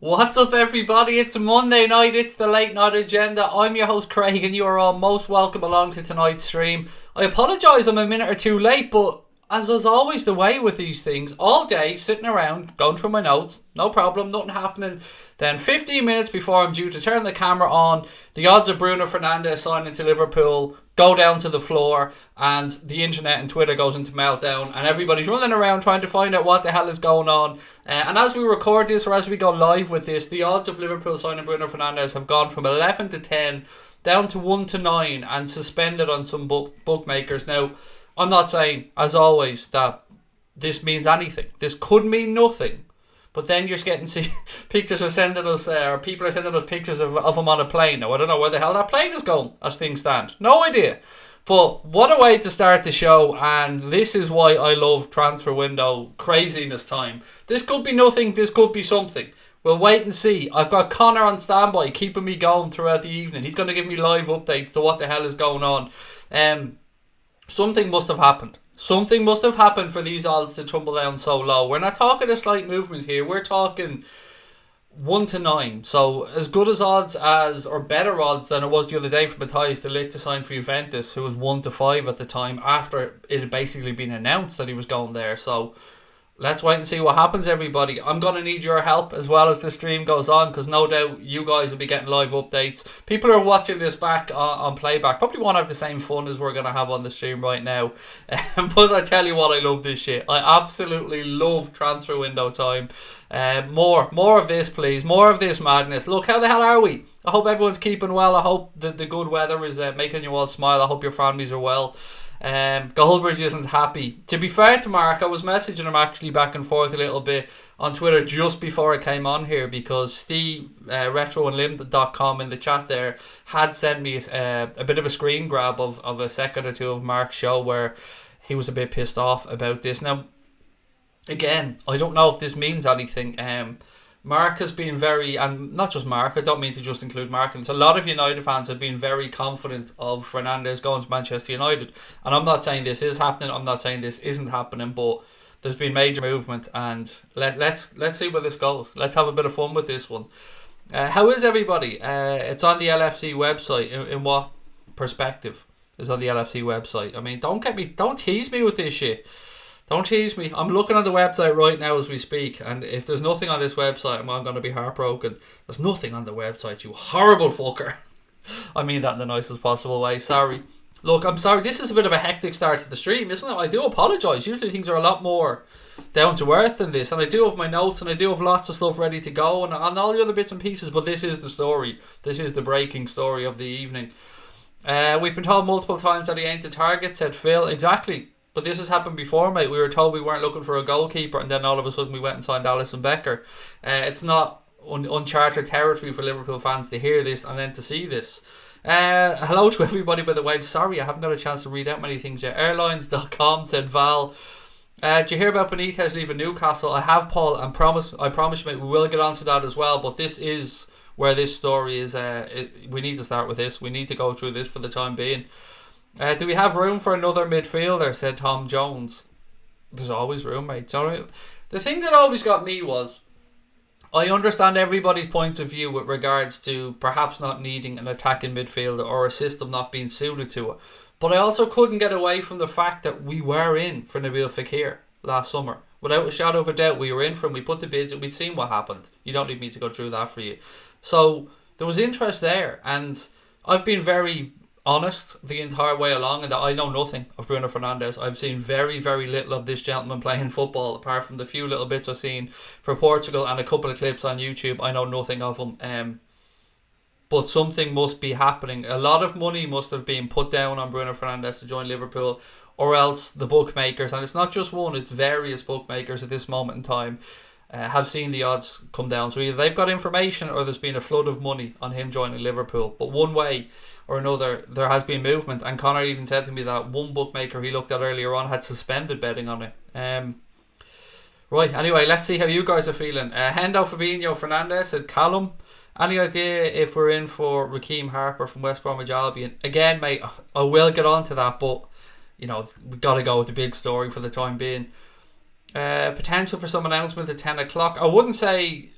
What's up, everybody? It's Monday night, it's the late night agenda. I'm your host Craig and you are all most welcome along to tonight's stream. I apologise I'm a minute or two late, but as is always the way with these things, all day sitting around going through my notes, no problem, nothing happening. Then 15 minutes before I'm due to turn the camera on, the odds of Bruno Fernandes signing to Liverpool go down to the floor and the internet and Twitter goes into meltdown and everybody's running around trying to find out what the hell is going on. And as we record this, or as we go live with this, the odds of Liverpool signing Bruno Fernandes have gone from 11 to 10 down to 1 to 9 and suspended on some bookmakers. Now, I'm not saying, as always, that this means anything. This could mean nothing. But then you're getting pictures are sending us, or people are sending us pictures of him on a plane. Now, I don't know where the hell that plane is going as things stand. No idea. But what a way to start the show, and this is why I love transfer window craziness time. This could be nothing, this could be something. We'll wait and see. I've got Connor on standby, keeping me going throughout the evening. He's going to give me live updates to what the hell is going on. Something must have happened. Something must have happened for these odds to tumble down so low. We're not talking a slight movement here. We're talking 1 to 9. So as good as odds as, or better odds than it was the other day for Mathijs, the Ligt to sign for Juventus, who was 1 to 5 at the time after it had basically been announced that he was going there. So let's wait and see what happens, everybody. I'm going to need your help as well as the stream goes on, because no doubt you guys will be getting live updates. People who are watching this back on playback probably won't have the same fun as we're going to have on the stream right now. But I tell you what, I love this shit. I absolutely love transfer window time. More of this, please. More of this madness. Look, how the hell are we? I hope everyone's keeping well. I hope that the good weather is making you all smile. I hope your families are well. Goldbridge isn't happy. To be fair to Mark, I was messaging him actually back and forth a little bit on Twitter just before I came on here, because Steve, retroandlim.com in the chat there, had sent me a bit of a screen grab of a second or two of Mark's show where he was a bit pissed off about this. Now, again, I don't know if this means anything. Mark has been very, and not just Mark, I don't mean to just include Mark, and a lot of United fans have been very confident of Fernandes going to Manchester United. And I'm not saying this is happening, I'm not saying this isn't happening, but there's been major movement, and let's see where this goes. Let's have a bit of fun with this one. How is everybody? It's on the LFC website. In what perspective is on the LFC website? I mean, don't tease me with this shit. Don't tease me. I'm looking on the website right now as we speak, and if there's nothing on this website, I'm going to be heartbroken. There's nothing on the website, you horrible fucker. I mean that in the nicest possible way. Sorry. Look, I'm sorry. This is a bit of a hectic start to the stream, isn't it? I do apologise. Usually things are a lot more down to earth than this, and I do have my notes, and I do have lots of stuff ready to go, and all the other bits and pieces, but this is the story. This is the breaking story of the evening. We've been told multiple times that he ain't the target, said Phil. Exactly. But this has happened before, mate. We were told we weren't looking for a goalkeeper, and then all of a sudden we went and signed Alisson Becker. It's not uncharted territory for Liverpool fans to hear this and then to see this. Hello to everybody, by the way. I'm sorry, I haven't got a chance to read out many things yet. Airlines.com said Val. Did you hear about Benitez leaving Newcastle? I have, Paul, and I promise you, mate, we will get onto that as well. But this is where this story is. We need to start with this. We need to go through this for the time being. Do we have room for another midfielder, said Tom Jones. There's always room, mate. So, the thing that always got me was, I understand everybody's points of view with regards to perhaps not needing an attacking midfielder or a system not being suited to it. But I also couldn't get away from the fact that we were in for Nabil Fekir last summer. Without a shadow of a doubt, we were in for him. We put the bids and we'd seen what happened. You don't need me to go through that for you. So, there was interest there, and I've been very honest the entire way along, and that I know nothing of Bruno Fernandes. I've seen very, very little of this gentleman playing football, apart from the few little bits I've seen for Portugal and a couple of clips on YouTube. I know nothing of him. But something must be happening. A lot of money must have been put down on Bruno Fernandes to join Liverpool, or else the bookmakers, and it's not just one, it's various bookmakers at this moment in time, have seen the odds come down. So either they've got information or there's been a flood of money on him joining Liverpool. But one way or another, there has been movement. And Connor even said to me that one bookmaker he looked at earlier on had suspended betting on it. Right, anyway, let's see how you guys are feeling. Hendo Fabinho Fernandes said Callum. Any idea if we're in for Raheem Harper from West Bromwich Albion? Again, mate, I will get on to that, but you know, we've got to go with the big story for the time being. Potential for some announcement at 10 o'clock. I wouldn't say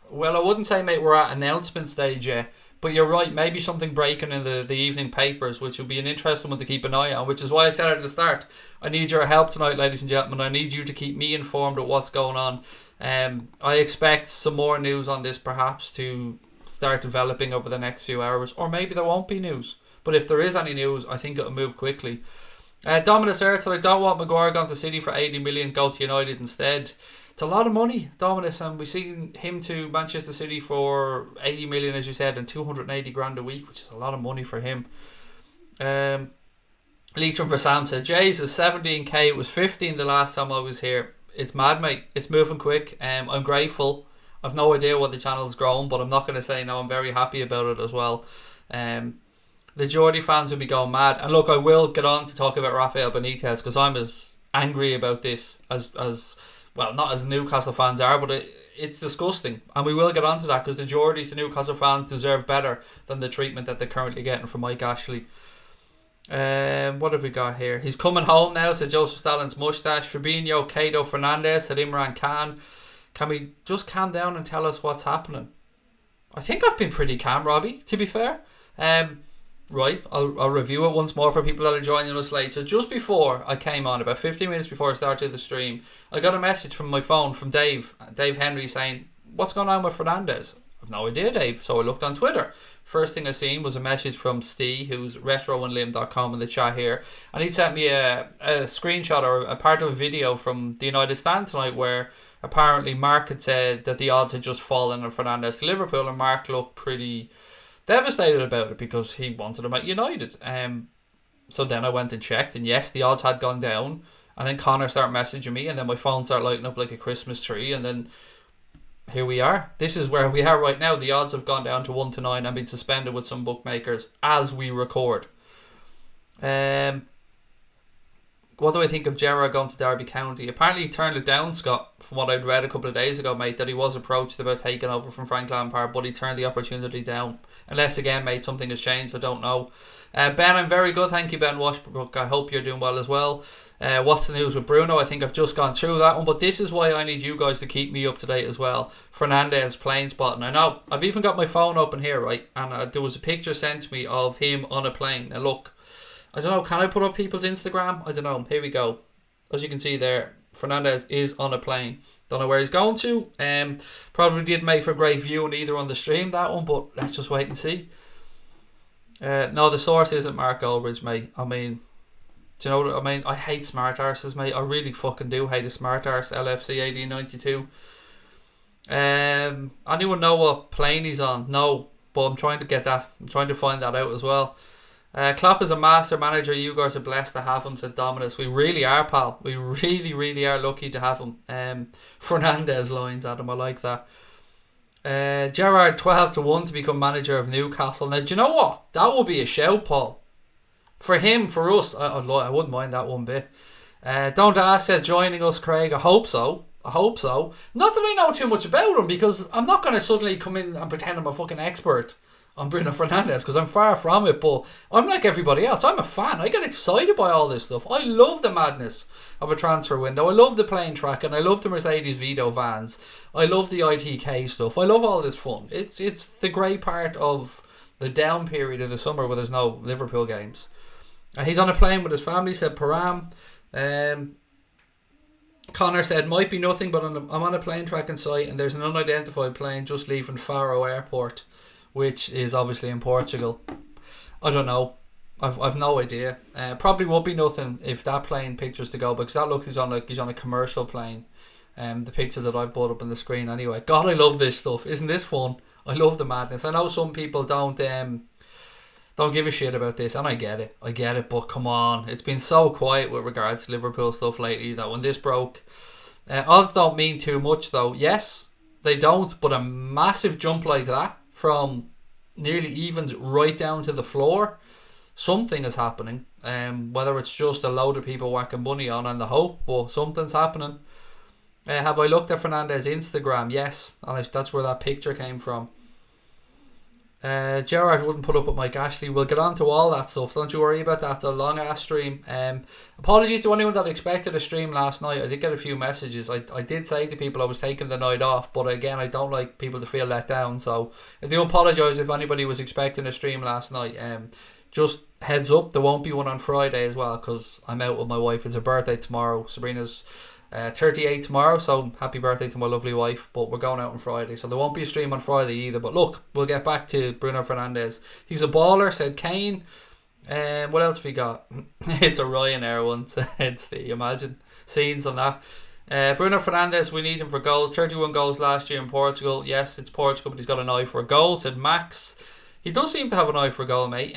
Well, I wouldn't say, mate, we're at announcement stage yet. But you're right, maybe something breaking in the evening papers, which will be an interesting one to keep an eye on, which is why I said at the start, I need your help tonight, ladies and gentlemen. I need you to keep me informed of what's going on. I expect some more news on this perhaps to start developing over the next few hours, or maybe there won't be news. But if there is any news, I think it'll move quickly. Dominus Ertz, I don't want Maguire gone to City for 80 million, go to United instead. It's a lot of money, Dominus, and we've seen him to Manchester City for 80 million, as you said, and 280 grand a week, which is a lot of money for him. Leitrim for Sam said, Jesus, 17k, it was 15 the last time I was here. It's mad, mate. It's moving quick. I'm grateful. I've no idea what the channel's grown, but I'm not going to say no. I'm very happy about it as well. The Geordie fans will be going mad. And look, I will get on to talk about Rafael Benitez, because I'm as angry about this as well, not as Newcastle fans are, but it's disgusting. And we will get on to that, because the Geordies, the Newcastle fans, deserve better than the treatment that they're currently getting from Mike Ashley. What have we got here? He's coming home now, said Joseph Stalin's moustache. Fabinho, Cato, Fernandes, said Imran Khan. Can we just calm down and tell us what's happening? I think I've been pretty calm, Robbie, to be fair. Right, I'll review it once more for people that are joining us late. So just before I came on, about 15 minutes before I started the stream, I got a message from my phone from Dave Henry saying, what's going on with Fernandes? I've no idea, Dave. So I looked on Twitter. First thing I seen was a message from Steve, who's retroandlim.com in the chat here, and he sent me a screenshot or a part of a video from the United stand tonight where apparently Mark had said that the odds had just fallen on Fernandes to Liverpool, and Mark looked pretty devastated about it because he wanted him at United. So then I went and checked, and yes, the odds had gone down. And then Connor started messaging me, and then my phone started lighting up like a Christmas tree, and then here we are. This is where we are right now. The odds have gone down to 1-9 and been suspended with some bookmakers as we record. What do I think of Gerrard going to Derby County? Apparently he turned it down, Scott, from what I'd read a couple of days ago, mate, that he was approached about taking over from Frank Lampard, but he turned the opportunity down. Unless, again, mate, something has changed, I don't know. Ben, I'm very good, thank you, Ben Washbrook. I hope you're doing well as well. What's the news with Bruno? I think I've just gone through that one, but this is why I need you guys to keep me up to date as well. Fernandes plane spotting. I know, I've even got my phone open here, right, and there was a picture sent to me of him on a plane. Now look, I don't know, can I put up people's Instagram? I don't know. Here we go. As you can see there, Fernandes is on a plane. Don't know where he's going to. Probably didn't make for a great viewing either on the stream, that one, but let's just wait and see. No, the source isn't Mark Ulbridge, mate. I mean, do you know what I mean? I hate smart arses, mate. I really fucking do hate a smart arse. LFC 1892. Anyone know what plane he's on? No, but I'm trying to get that. I'm trying to find that out as well. Klopp is a master manager. You guys are blessed to have him, said Dominus. We really are, pal. We really, really are lucky to have him. Fernandes lines at him. I like that. Gerrard 12-1 to become manager of Newcastle. Now, do you know what? That will be a shout, Paul. For him, for us, I wouldn't mind that one bit. Don't ask, said joining us, Craig. I hope so. Not that I know too much about him, because I'm not going to suddenly come in and pretend I'm a fucking expert on Bruno Fernandes, because I'm far from it, but I'm like everybody else. I'm a fan. I get excited by all this stuff. I love the madness of a transfer window. I love the plane track, and I love the Mercedes Vito vans. I love the ITK stuff. I love all this fun. It's the great part of the down period of the summer where there's no Liverpool games. He's on a plane with his family, said Param. Connor said, might be nothing, but I'm on a plane tracking site and there's an unidentified plane just leaving Faro Airport, which is obviously in Portugal. I don't know. I've no idea. Probably won't be nothing if that plane picture's to go, because that looks he's on a commercial plane. The picture that I've put up on the screen anyway. God, I love this stuff. Isn't this fun? I love the madness. I know some people don't give a shit about this, and I get it, but come on, it's been so quiet with regards to Liverpool stuff lately that when this broke, odds don't mean too much though. Yes, they don't, but a massive jump like that from nearly evens right down to the floor, something is happening. Whether it's just a load of people whacking money on and the hope, but something's happening. Have I looked at Fernandes' Instagram? Yes, and that's where that picture came from. Gerard wouldn't put up with Mike Ashley. We'll get on to all that stuff. Don't you worry about that. It's a long ass stream. Apologies to anyone that expected a stream last night. I did get a few messages. I did say to people I was taking the night off, but again, I don't like people to feel let down. So I do apologise if anybody was expecting a stream last night. Just heads up, there won't be one on Friday as well because I'm out with my wife. It's her birthday tomorrow. Sabrina's 38 tomorrow, so happy birthday to my lovely wife. But we're going out on Friday, so there won't be a stream on Friday either. But look, we'll get back to Bruno Fernandes. He's a baller, said Kane. What else have we got? It's a Ryanair one, said Steve. Imagine scenes on that. Bruno Fernandes, we need him for goals. 31 goals last year in Portugal. Yes, it's Portugal, but he's got an eye for a goal, said Max. He does seem to have an eye for a goal, mate.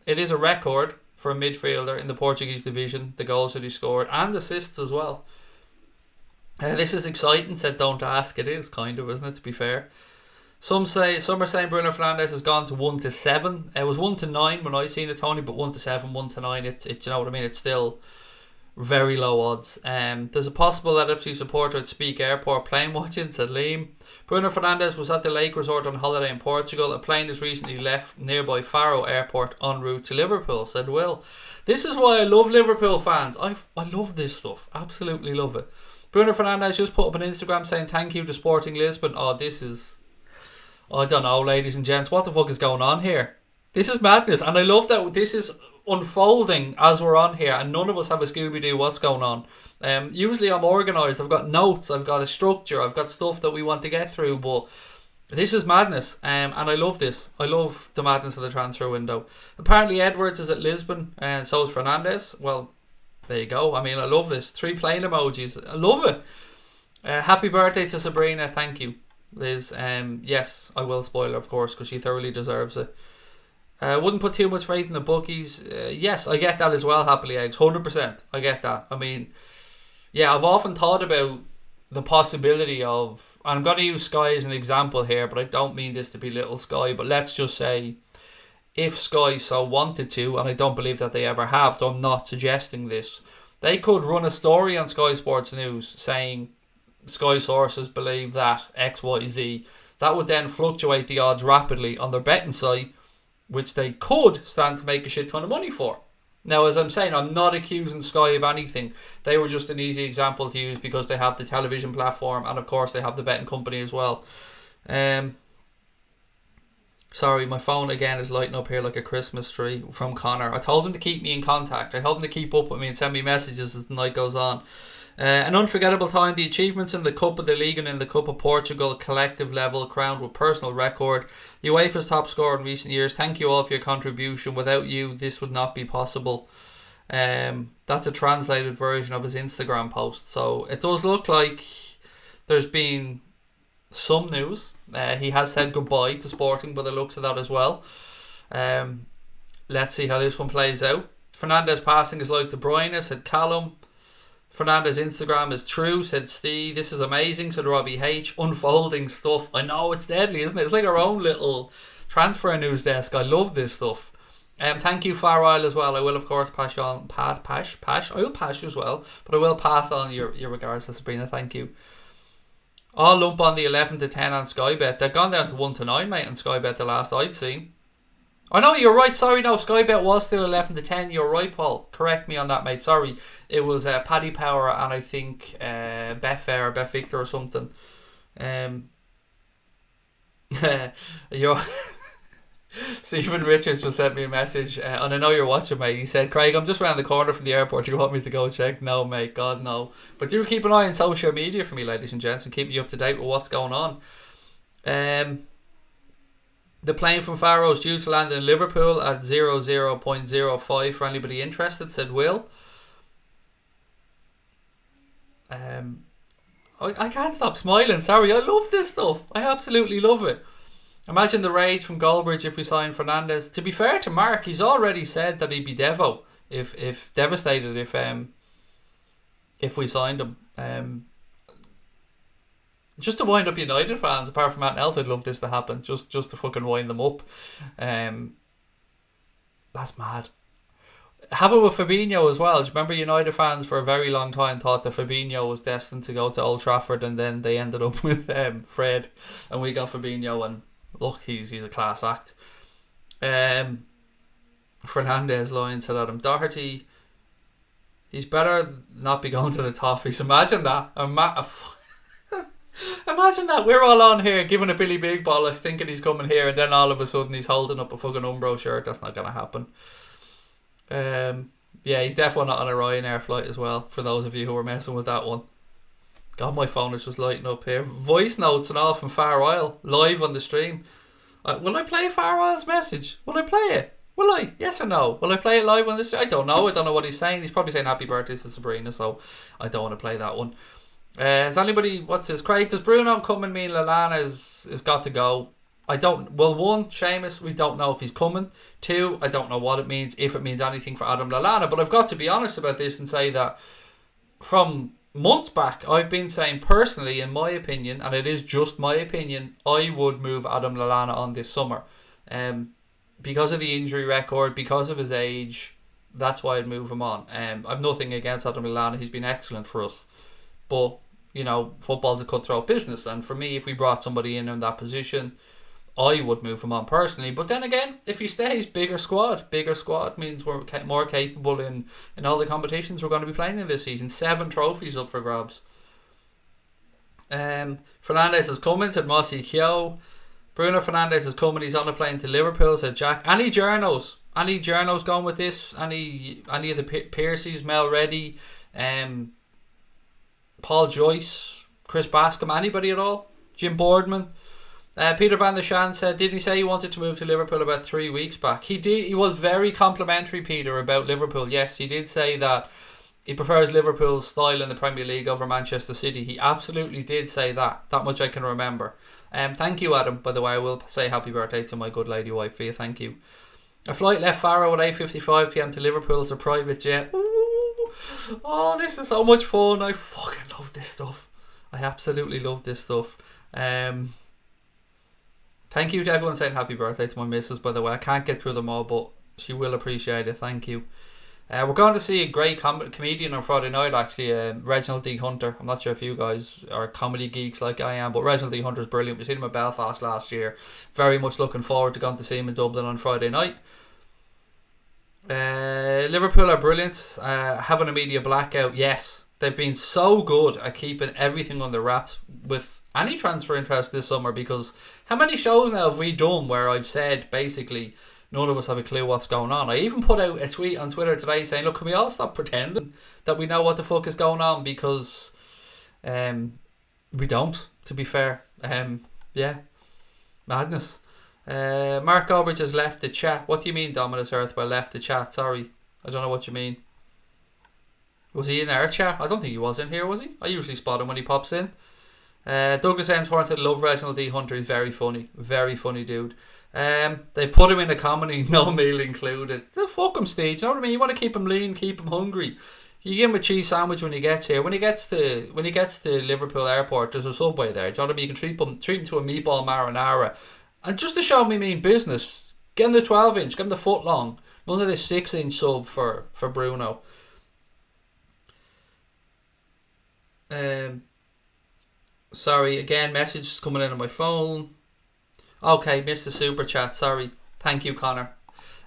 It is a record for a midfielder in the Portuguese division, the goals that he scored, and assists as well. This is exciting, said Don't Ask. It is kind of, isn't it, to be fair. Some are saying Bruno Fernandes has gone to 1 to 7. It was 1 to 9 when I seen it, Tony, but 1 to 7, 1 to 9, it's you know what I mean, it's still very low odds. There's a possible LFC supporter at Speak Airport plane watching, said Liam. Bruno Fernandes was at the lake resort on holiday in Portugal. A plane has recently left nearby Faro Airport en route to Liverpool, said Will. This is why I love Liverpool fans. I love this stuff. Absolutely love it. Bruno Fernandes just put up an Instagram saying thank you to Sporting Lisbon. Oh, this is... I don't know, ladies and gents. What the fuck is going on here? This is madness. And I love that this is unfolding as we're on here and none of us have a Scooby-Doo what's going on. Usually I'm organised. I've got notes. I've got a structure. I've got stuff that we want to get through. But this is madness. And I love this. I love the madness of the transfer window. Apparently Edwards is at Lisbon and so is Fernandes. Well... there you go. I mean, I love this. 3 plane emojis. I love it. Happy birthday to Sabrina. Thank you, Liz. Yes, I will spoil her, of course, because she thoroughly deserves it. Wouldn't put too much faith in the bookies. Yes, I get that as well, Happily Eggs. 100%. I get that. I mean, yeah, I've often thought about the possibility of... I'm going to use Sky as an example here, but I don't mean this to belittle Sky, but let's just say... if Sky so wanted to, and I don't believe that they ever have, so I'm not suggesting this, they could run a story on Sky Sports News saying Sky sources believe that XYZ. That would then fluctuate the odds rapidly on their betting site, which they could stand to make a shit ton of money for. Now, as I'm saying, I'm not accusing Sky of anything. They were just an easy example to use because they have the television platform and, of course, they have the betting company as well. Sorry, my phone again is lighting up here like a Christmas tree from Connor. I told him to keep me in contact. I told him to keep up with me and send me messages as the night goes on. An unforgettable time. The achievements in the Cup of the League and in the Cup of Portugal collective level crowned with personal record. UEFA's top scorer in recent years. Thank you all for your contribution. Without you, this would not be possible. That's a translated version of his Instagram post. So it does look like there's been some news. He has said goodbye to Sporting by the looks of that as well. Let's see how this one plays out. Fernandes passing is like De Bruyne, said Callum. Fernandes Instagram is true, said Steve. This is amazing, said Robbie H. Unfolding stuff. I know, it's deadly, isn't it? It's like our own little transfer news desk. I love this stuff. Thank you, Far Isle, as well. I will, of course, pass on. I will pass you as well, but I will pass on your regards to Sabrina. Thank you. I'll lump on the 11 to 10 on Sky Bet. They've gone down to 1 to 9, mate, on Sky Bet the last I'd seen. Oh no, you're right. Sorry, no, Sky Bet was still 11 to 10. You're right, Paul. Correct me on that, mate. Sorry. It was Paddy Power and I think Betfair or Bet Victor or something. You're... Stephen Richards just sent me a message and I know you're watching, mate. He said, Craig, I'm just around the corner from the airport. You want me to go check? No, mate, God no. But do keep an eye on social media for me, ladies and gents, and keep me up to date with what's going on. The plane from Faro is due to land in Liverpool at 00.05 for anybody interested, said Will. I can't stop smiling, sorry. I love this stuff. I absolutely love it. Imagine the rage from Goldbridge if we sign Fernandes. To be fair to Mark, he's already said that he'd be devo if devastated if we signed him. Just to wind up United fans, apart from anything else, I'd love this to happen. Just to fucking wind them up. That's mad. Happened with Fabinho as well. Do you remember United fans for a very long time thought that Fabinho was destined to go to Old Trafford, and then they ended up with Fred, and we got Fabinho, and look, he's a class act. Fernandes line said Adam Doherty, he's better not be going to the Toffees. Imagine that. Imagine that. We're all on here giving a Billy Big bollocks thinking he's coming here, and then all of a sudden he's holding up a fucking Umbro shirt. That's not going to happen. Yeah, he's definitely not on a Ryanair flight as well, for those of you who were messing with that one. God, my phone is just lighting up here. Voice notes and all from Far Isle, live on the stream. Will I play Far Isle's message? Will I play it? Will I? Yes or no? Will I play it live on this? I don't know. I don't know what he's saying. He's probably saying happy birthday to Sabrina, so I don't want to play that one. Has anybody, what's this? Craig, does Bruno coming mean Lallana is got to go? I don't. Well, one, Seamus, we don't know if he's coming. Two, I don't know what it means, if it means anything for Adam Lallana. But I've got to be honest about this and say that from months back, I've been saying personally, in my opinion, and it is just my opinion, I would move Adam Lallana on this summer. Because of the injury record, because of his age, that's why I'd move him on. I've nothing against Adam Lallana. He's been excellent for us. But, you know, football's a cutthroat business. And for me, if we brought somebody in that position, I would move him on personally. But then again, if he stays, bigger squad means we're more capable in all the competitions we're going to be playing in this season. 7 trophies up for grabs. Fernandes is coming, said Mossy Kyo. Bruno Fernandes is coming, he's on a plane to Liverpool, said Jack. Any journos going with this? Any of the Piercies, Mel Reddy, Paul Joyce, Chris Bascom, anybody at all? Jim Boardman? Peter Van der Shan said, didn't he say he wanted to move to Liverpool about 3 weeks back? He did. He was very complimentary, Peter, about Liverpool. Yes, he did say that he prefers Liverpool's style in the Premier League over Manchester City. He absolutely did say that. That much I can remember. Thank you, Adam, by the way. I will say happy birthday to my good lady wife for you. Thank you. A flight left Faro at 8:55 p.m. to Liverpool. It's a private jet. Ooh. Oh, this is so much fun. I fucking love this stuff. I absolutely love this stuff. Thank you to everyone saying happy birthday to my missus, by the way. I can't get through them all, but she will appreciate it. Thank you. We're going to see a great comedian on Friday night, actually, Reginald D. Hunter. I'm not sure if you guys are comedy geeks like I am, but Reginald D. Hunter is brilliant. We seen him at Belfast last year. Very much looking forward to going to see him in Dublin on Friday night. Liverpool are brilliant. Having a media blackout, yes. They've been so good at keeping everything under wraps with any transfer interest this summer, because how many shows now have we done where I've said basically none of us have a clue what's going on? I even put out a tweet on Twitter today saying, look, can we all stop pretending that we know what the fuck is going on, because we don't, to be fair. Yeah, madness. Mark Albridge has left the chat. What do you mean Dominus Earthwell left the chat? Sorry, I don't know what you mean. Was he in our chat? I don't think he was in here, was he? I usually spot him when he pops in. Douglas M. Thornton, love Reginald D. Hunter. He's very funny dude. They've put him in a comedy, no meal included. Fuck him, Steve. You know what I mean? You want to keep him lean, keep him hungry. You give him a cheese sandwich when he gets here. When he gets to Liverpool Airport, there's a Subway there. Do you know what I mean? You can treat him to a meatball marinara, and just to show me mean business, get him the 12-inch, get him the foot long. None of this 6-inch sub for Bruno. Sorry, again, messages coming in on my phone. Okay, missed the super chat, sorry. Thank you, Connor.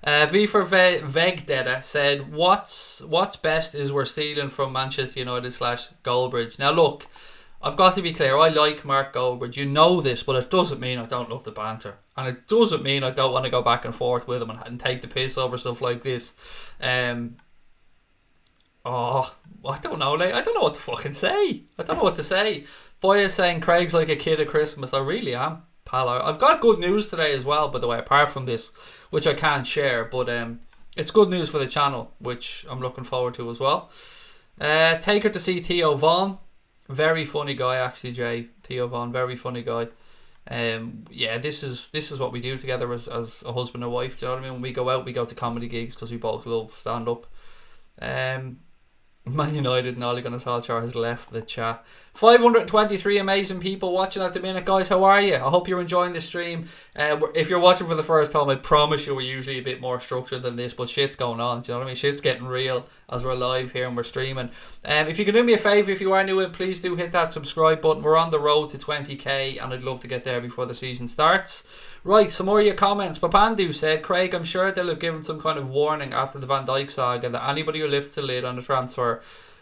V for Vegdeda said, what's best is we're stealing from Manchester United / Goldbridge. Now look, I've got to be clear, I like Mark Goldbridge, you know this, but it doesn't mean I don't love the banter. And it doesn't mean I don't want to go back and forth with him and take the piss over stuff like this. Oh, I don't know, like, I don't know what to fucking say. I don't know what to say. Boy is saying Craig's like a kid at Christmas. I really am, pal. I've got good news today as well, by the way, apart from this, which I can't share, but it's good news for the channel, which I'm looking forward to as well. Take her to see Theo Vaughan. Very funny guy, actually, Jay. Theo Vaughan, very funny guy. Yeah, this is what we do together as a husband and wife. Do you know what I mean? When we go out, we go to comedy gigs because we both love stand up. Man United and Ole Gunnar Solskjaer has left the chat. 523 amazing people watching at the minute, guys. How are you? I hope you're enjoying the stream. If you're watching for the first time, I promise you we're usually a bit more structured than this, but shit's going on. Do you know what I mean? Shit's getting real as we're live here and we're streaming. If you can do me a favour, if you are new in, please do hit that subscribe button. We're on the road to 20k and I'd love to get there before the season starts. Right, some more of your comments. Papandu said, Craig, I'm sure they'll have given some kind of warning after the Van Dijk saga that anybody who lifts the lid on the transfer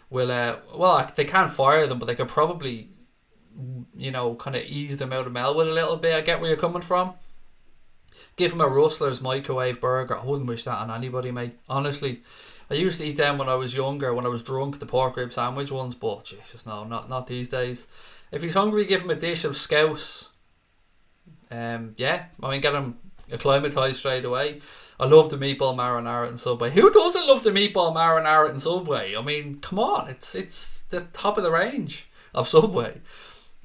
will, well, they can't fire them, but they could probably, you know, kind of ease them out of Melwood a little bit. I get where you're coming from. Give them a Rustler's microwave burger. I wouldn't wish that on anybody, mate. Honestly, I used to eat them when I was younger, when I was drunk, the pork rib sandwich ones, but Jesus, no, not these days. If he's hungry, give him a dish of scouse. Yeah, I mean, get him acclimatised straight away. I love the meatball marinara in Subway. Who doesn't love the meatball marinara in Subway? I mean, come on, it's the top of the range of Subway.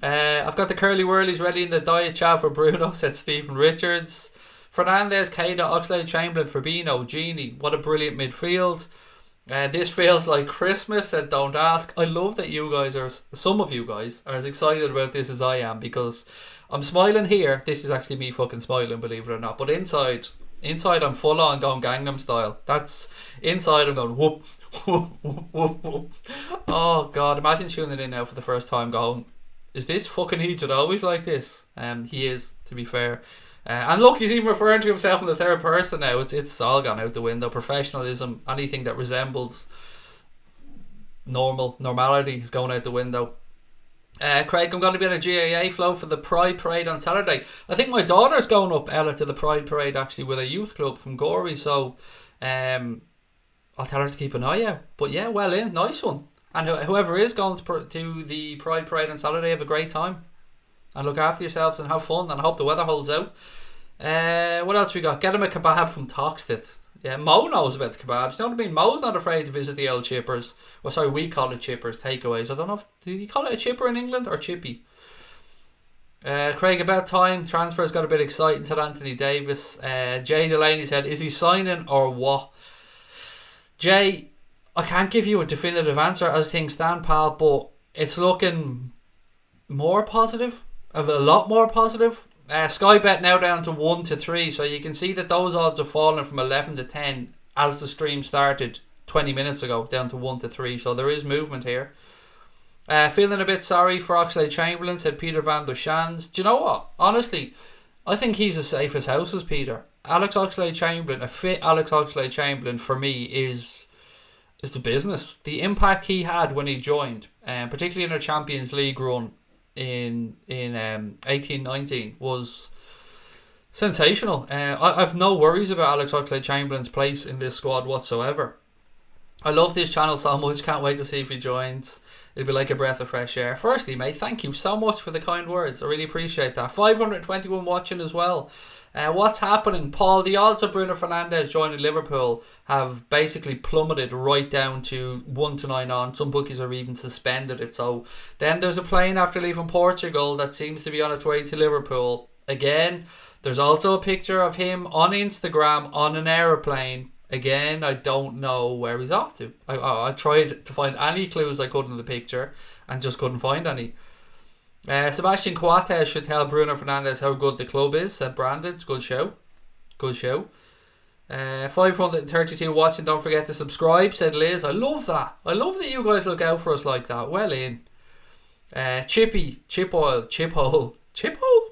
I've got the curly whirlies ready in the diet chat for Bruno, said Stephen Richards. Fernandes, Keita, Oxlade-Chamberlain, Fabinho, Genie. What a brilliant midfield. This feels like Christmas, said Don't Ask. I love that some of you guys are as excited about this as I am, because I'm smiling here. This is actually me fucking smiling, believe it or not. But inside I'm full on going Gangnam Style. That's inside. I'm going whoop, whoop, whoop, whoop, whoop. Oh God, imagine tuning in now for the first time going, is this fucking Egypt always like this? He is, to be fair. And look, he's even referring to himself in the third person now. It's all gone out the window. Professionalism, anything that resembles normality is going out the window. Craig, I'm going to be on a GAA float for the Pride Parade on Saturday. I think my daughter's going up, Ella, to the Pride Parade actually with a youth club from Gorey, so I'll tell her to keep an eye out. But yeah, well in, nice one. And whoever is going to the Pride Parade on Saturday, have a great time and look after yourselves and have fun, and I hope the weather holds out. What else we got? Get him a kebab from Toxteth. Yeah, Mo knows about the kebabs. You know what I mean? Mo's not afraid to visit the old chippers. Well, sorry, we call it chippers, takeaways. I don't know did you call it a chipper in England or chippy? Craig, about time. Transfers got a bit exciting, said Anthony Davis. Jay Delaney said, is he signing or what? Jay, I can't give you a definitive answer as things stand, pal, but it's looking more positive. A lot more positive. Sky Bet now down to 1 to 3, so you can see that those odds have fallen from 11 to 10 as the stream started 20 minutes ago, down to 1 to 3, so there is movement here. Feeling a bit sorry for Oxlade-Chamberlain, said Peter Van der Shans. Do you know what? Honestly, I think he's as safe as houses, Peter. Alex Oxlade-Chamberlain, a fit Alex Oxlade-Chamberlain for me is the business. The impact he had when he joined, particularly in a Champions League run in 18-19 was sensational. I've no worries about Alex Oxlade-Chamberlain's place in this squad whatsoever. I love this channel so much, can't wait to see if he joins. It'll be like a breath of fresh air. Firstly, mate, thank you so much for the kind words. I really appreciate that. 521 watching as well. What's happening, Paul? The odds of Bruno Fernandes joining Liverpool have basically plummeted right down to 1 to 9 on. Some bookies are even suspended it. So then there's a plane after leaving Portugal that seems to be on its way to Liverpool again. There's also a picture of him on Instagram on an aeroplane. Again, I don't know where he's off to. I tried to find any clues I could in the picture and just couldn't find any. Sebastian Coates should tell Bruno Fernandes how good the club is, said Brandon. Good show. 532 watching. Don't forget to subscribe, said Liz. I love that. I love that you guys look out for us like that. Well in. Chippy, Chip Oil, Chip Hole. Chip Hole?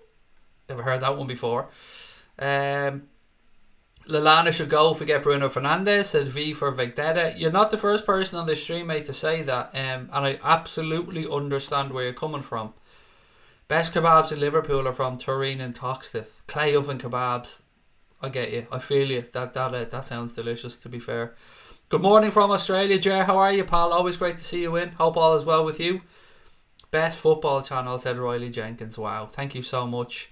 Never heard that one before. Lallana should go, forget Bruno Fernandes, said V for Vegdetta. You're not the first person on this stream, mate, to say that, and I absolutely understand where you're coming from. Best kebabs in Liverpool are from Turin and Toxteth. Clay oven kebabs. I get you. I feel you. That sounds delicious, to be fair. Good morning from Australia, Jer. How are you, pal? Always great to see you in. Hope all is well with you. Best football channel, said Riley Jenkins. Wow. Thank you so much.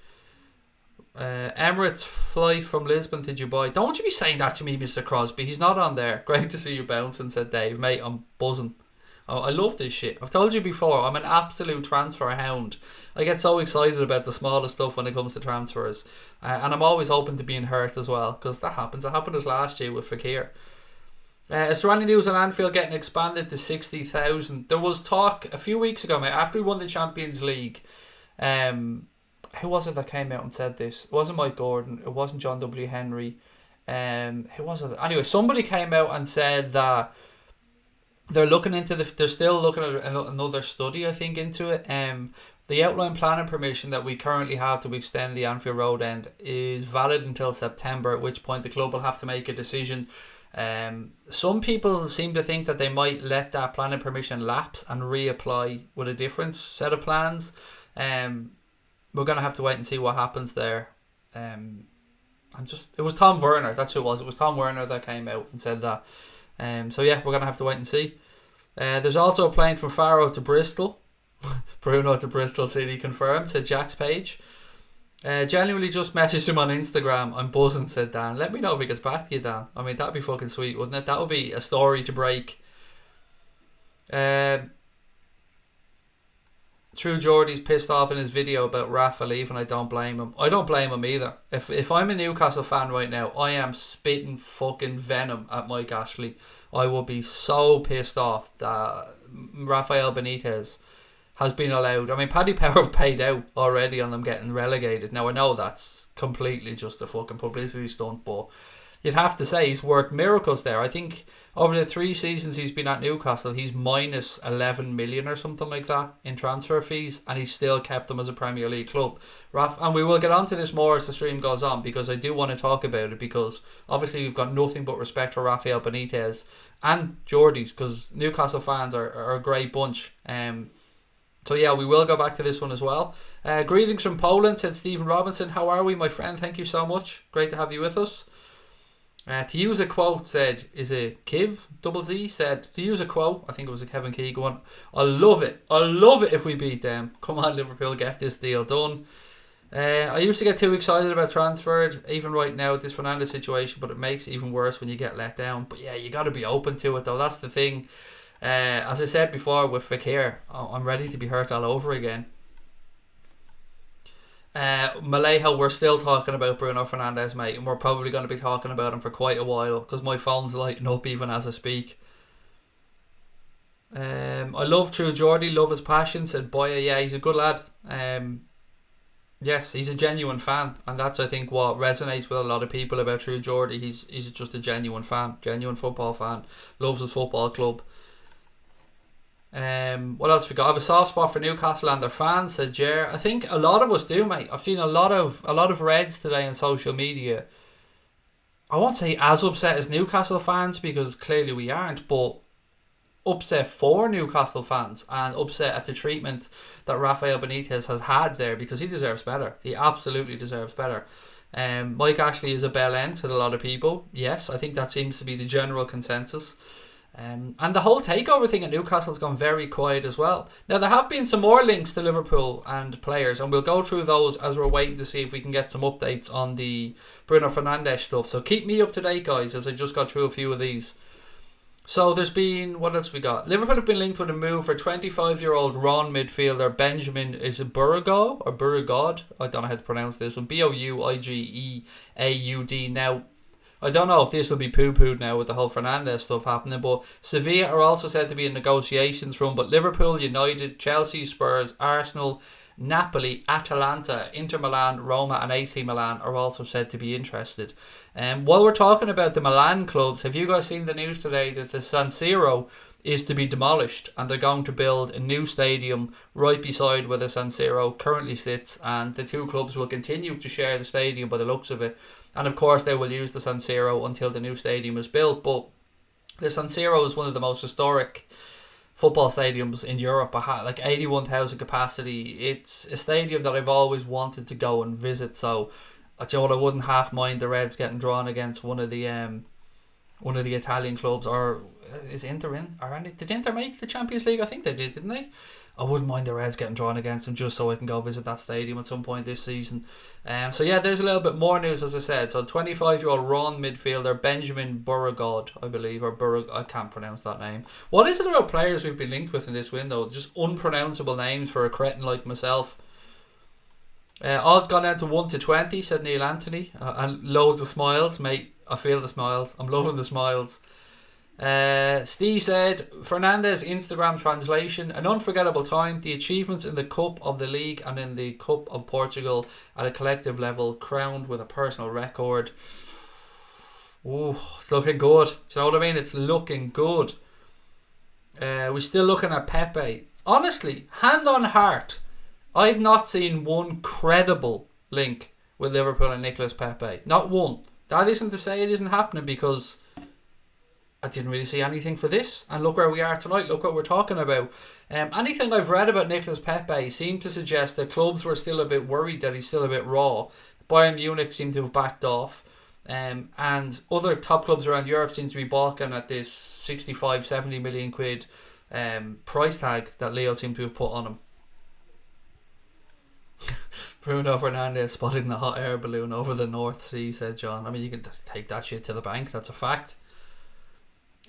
Emirates flight from Lisbon to Dubai. Don't you be saying that to me, Mr. Crosby. He's not on there. Great to see you bouncing, said Dave. Mate, I'm buzzing. I love this shit. I've told you before, I'm an absolute transfer hound. I get so excited about the smallest stuff when it comes to transfers. And I'm always open to being hurt as well, because that happens. It happened us last year with Fekir. Is there any news on Anfield getting expanded to 60,000? There was talk a few weeks ago, mate, after we won the Champions League. Who was it that came out and said this? It wasn't Mike Gordon. It wasn't John W. Henry. Who was it? Anyway, somebody came out and said that they're looking into they're still looking at another study, I think, into it. The outline planning permission that we currently have to extend the Anfield Road end is valid until September, at which point the club will have to make a decision. Some people seem to think that they might let that planning permission lapse and reapply with a different set of plans. We're going to have to wait and see what happens there. It was Tom Werner, that's who it was. It was Tom Werner that came out and said that. So yeah, we're going to have to wait and see. There's also a plane from Faro to Bristol. Bruno to Bristol City confirmed, said Jack's page. Genuinely just messaged him on Instagram. I'm buzzing, said Dan. Let me know if he gets back to you, Dan. I mean, that'd be fucking sweet, wouldn't it? That would be a story to break. True Geordie's pissed off in his video about Rafa leaving. I don't blame him. I don't blame him either. If I'm a Newcastle fan right now, I am spitting fucking venom at Mike Ashley. I will be so pissed off that Rafael Benitez has been allowed. I mean, Paddy Power have paid out already on them getting relegated. Now, I know that's completely just a fucking publicity stunt, but you'd have to say he's worked miracles there. I think over the 3 seasons he's been at Newcastle, he's minus 11 million or something like that in transfer fees, and he's still kept them as a Premier League club. And we will get on to this more as the stream goes on, because I do want to talk about it, because obviously we've got nothing but respect for Rafael Benitez and Geordies, because Newcastle fans are a great bunch. So yeah, we will go back to this one as well. Greetings from Poland, said Stephen Robinson. How are we, my friend? Thank you so much. Great to have you with us. To use a quote, said, is it Kiv Double Z said, to use a quote, I think it was a Kevin Keegan one, I love it if we beat them. Come on, Liverpool, get this deal done. I used to get too excited about transferred, even right now with this Fernandes situation, but it makes it even worse when you get let down. But yeah, you got to be open to it though, that's the thing. As I said before with Fekir, I'm ready to be hurt all over again. Malejo, we're still talking about Bruno Fernandes, mate, and we're probably going to be talking about him for quite a while, because my phone's lighting up even as I speak. I love True Geordie, love his passion, said Boya. Yeah, he's a good lad. Yes, he's a genuine fan, and that's, I think, what resonates with a lot of people about True Geordie. He's just a genuine fan, genuine football fan, loves his football club. What else we got? I have a soft spot for Newcastle and their fans, said Jer. I think a lot of us do, mate. I've seen a lot of Reds today on social media. I won't say as upset as Newcastle fans, because clearly we aren't, but upset for Newcastle fans and upset at the treatment that Rafael Benitez has had there, because he deserves better. He absolutely deserves better. Mike Ashley is a bell end to a lot of people. Yes, I think that seems to be the general consensus. And the whole takeover thing at Newcastle's gone very quiet as well. Now, there have been some more links to Liverpool and players, and we'll go through those as we're waiting to see if we can get some updates on the Bruno Fernandes stuff. So keep me up to date, guys, as I just got through a few of these. So there's been, what else we got? Liverpool have been linked with a move for 25-year-old Ron midfielder Benjamin, is it Burigod or Burigod? I don't know how to pronounce this one. Bouigeaud. Now, I don't know if this will be poo-pooed now with the whole Fernandes stuff happening, but Sevilla are also said to be in negotiations from, but Liverpool, United, Chelsea, Spurs, Arsenal, Napoli, Atalanta, Inter Milan, Roma and AC Milan are also said to be interested. While we're talking about the Milan clubs, have you guys seen the news today that the San Siro is to be demolished and they're going to build a new stadium right beside where the San Siro currently sits, and the two clubs will continue to share the stadium by the looks of it. And of course they will use the San Siro until the new stadium is built. But the San Siro is one of the most historic football stadiums in Europe. Like 81,000 capacity. It's a stadium that I've always wanted to go and visit. So you know what, I wouldn't half mind the Reds getting drawn against one of the Italian clubs. Or is Inter in? Did Inter make the Champions League? I think they did, didn't they? I wouldn't mind the Reds getting drawn against them, just so I can go visit that stadium at some point this season. So yeah, there's a little bit more news, as I said. So 25-year-old Ron midfielder Benjamin Burigod, I believe, or I can't pronounce that name. What is it about players we've been linked with in this window? Just unpronounceable names for a cretin like myself. Odds gone down to 1 to 20, said Neil Anthony, and loads of smiles, mate. I feel the smiles. I'm loving the smiles. Steve said, Fernandes Instagram translation, an unforgettable time. The achievements in the Cup of the League and in the Cup of Portugal at a collective level, crowned with a personal record. Ooh, it's looking good. Do you know what I mean? It's looking good. We're still looking at Pepe. Honestly, hand on heart, I've not seen one credible link with Liverpool and Nicolas Pepe. Not one. That isn't to say it isn't happening, because I didn't really see anything for this. And look where we are tonight. Look what we're talking about. Anything I've read about Nicolas Pepe seemed to suggest that clubs were still a bit worried that he's still a bit raw. Bayern Munich seemed to have backed off. And other top clubs around Europe seem to be balking at this 65, 70 million quid price tag that Leo seemed to have put on him. Bruno Fernandes spotted in a hot air balloon over the North Sea, said John. I mean, you can just take that shit to the bank. That's a fact.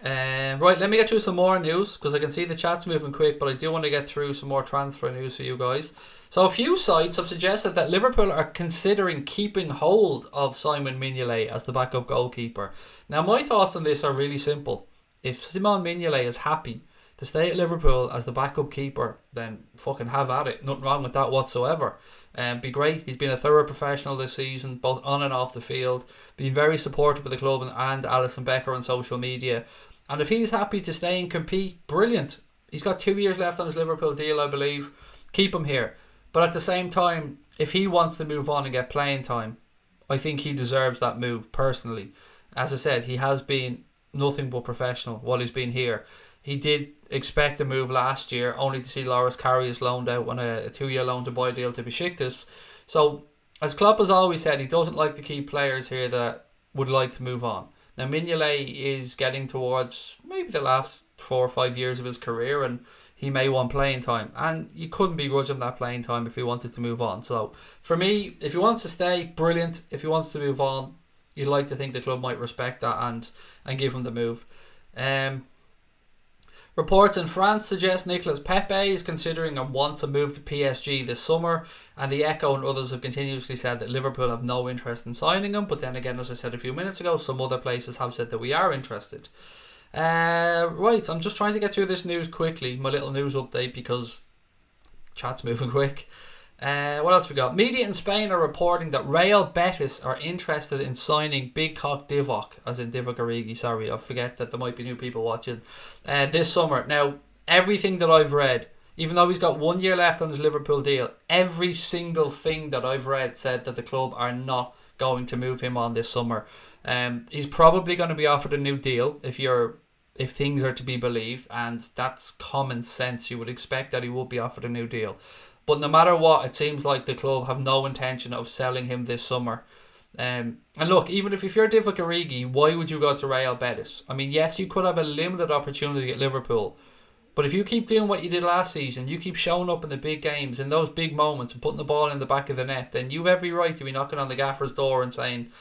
Right, let me get through some more news, because I can see the chat's moving quick, but I do want to get through some more transfer news for you guys. So a few sites have suggested that Liverpool are considering keeping hold of Simon Mignolet as the backup goalkeeper. Now, my thoughts on this are really simple. If Simon Mignolet is happy to stay at Liverpool as the backup keeper, then fucking have at it. Nothing wrong with that whatsoever. Be great. He's been a thorough professional this season, both on and off the field. Been very supportive of the club and Alisson Becker on social media. And if he's happy to stay and compete, brilliant. He's got 2 years left on his Liverpool deal, I believe. Keep him here. But at the same time, if he wants to move on and get playing time, I think he deserves that move, personally. As I said, he has been nothing but professional while he's been here. He did expect a move last year, only to see Loris Karius loaned out on a 2-year loan to buy deal to Besiktas. So, as Klopp has always said, he doesn't like to keep players here that would like to move on. Now, Mignolet is getting towards maybe the last 4 or 5 years of his career, and he may want playing time. And you couldn't begrudge him that playing time if he wanted to move on. So, for me, if he wants to stay, brilliant. If he wants to move on, you'd like to think the club might respect that and give him the move. Reports in France suggest Nicolas Pepe is considering and wants a move to PSG this summer, and the Echo and others have continuously said that Liverpool have no interest in signing him. But then again, as I said a few minutes ago, some other places have said that we are interested. Right, I'm just trying to get through this news quickly, my little news update, because chat's moving quick. What else we got? Media in Spain are reporting that Real Betis are interested in signing Big Cock Divock, as in Divock Origi, sorry, I forget that there might be new people watching, this summer. Now, everything that I've read, even though he's got 1 year left on his Liverpool deal, every single thing that I've read said that the club are not going to move him on this summer. He's probably going to be offered a new deal if things are to be believed, and that's common sense. You would expect that he would be offered a new deal. But no matter what, it seems like the club have no intention of selling him this summer. And look, even if you're Divock Origi, why would you go to Real Betis? I mean, yes, you could have a limited opportunity at Liverpool, but if you keep doing what you did last season, you keep showing up in the big games, in those big moments, and putting the ball in the back of the net, then you have every right to be knocking on the gaffer's door and saying,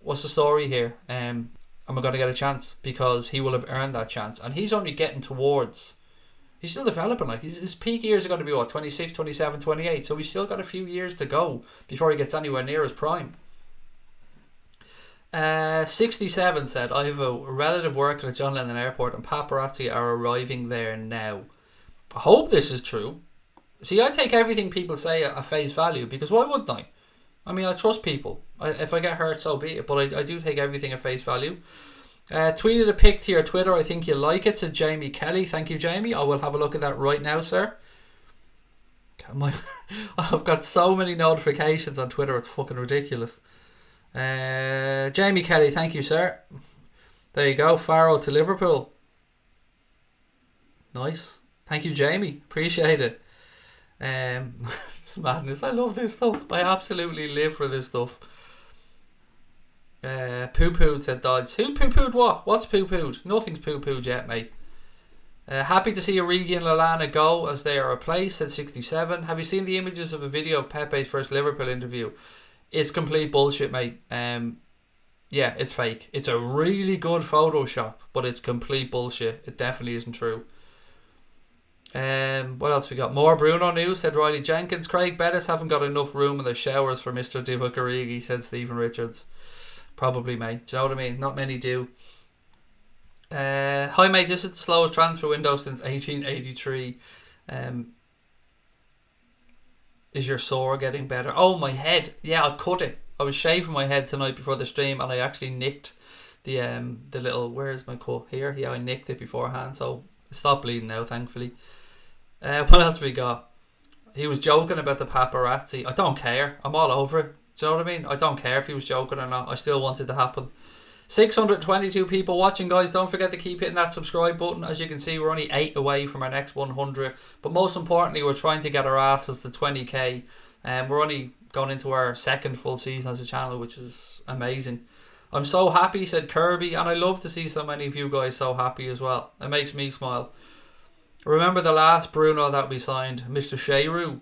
what's the story here? Am I going to get a chance? Because he will have earned that chance. And he's only getting towards... He's still developing. Like his peak years are going to be, 26, 27, 28. So he's still got a few years to go before he gets anywhere near his prime. 67 said, I have a relative working at John Lennon Airport and paparazzi are arriving there now. I hope this is true. See, I take everything people say at face value, because why wouldn't I? I mean, I trust people. If I get hurt, so be it. But I do take everything at face value. Tweeted a pic to your Twitter. I think you like it, said Jamie Kelly. Thank you, Jamie. I will have a look at that right now, sir. I've got so many notifications on Twitter, it's fucking ridiculous. Jamie Kelly, thank you, sir. There you go. Farrell to Liverpool. Nice. Thank you, Jamie. Appreciate it. It's madness. I love this stuff. I absolutely live for this stuff. Poo-pooed, said Dodge. Who poo-pooed what? What's poo-pooed? Nothing's poo-pooed yet, mate. Happy to see Origi and Lallana go as they are replaced, said 67. Have you seen the images of a video of Pepe's first Liverpool interview? It's complete bullshit, mate. Yeah, it's fake. It's a really good Photoshop, but it's complete bullshit. It definitely isn't true. What else we got? More Bruno news, said Riley Jenkins. Craig Bettis haven't got enough room in the showers for Mr. Divock Origi, said Stephen Richards. Probably, mate. Do you know what I mean? Not many do. Hi mate, this is the slowest transfer window since 1883. Is your sore getting better? Oh, my head. Yeah, I cut it. I was shaving my head tonight before the stream, and I actually nicked the little, where's my cut here? Yeah, I nicked it beforehand, so it stopped bleeding now, thankfully. What else we got? He was joking about the paparazzi. I don't care. I'm all over it. Do you know what I mean? I don't care if he was joking or not. I still want it to happen. 622 people watching, guys. Don't forget to keep hitting that subscribe button. As you can see, we're only 8 away from our next 100. But most importantly, we're trying to get our asses to 20k. We're only going into our second full season as a channel, which is amazing. I'm so happy, said Kirby, and I love to see so many of you guys so happy as well. It makes me smile. Remember the last Bruno that we signed, Mr. Shearu.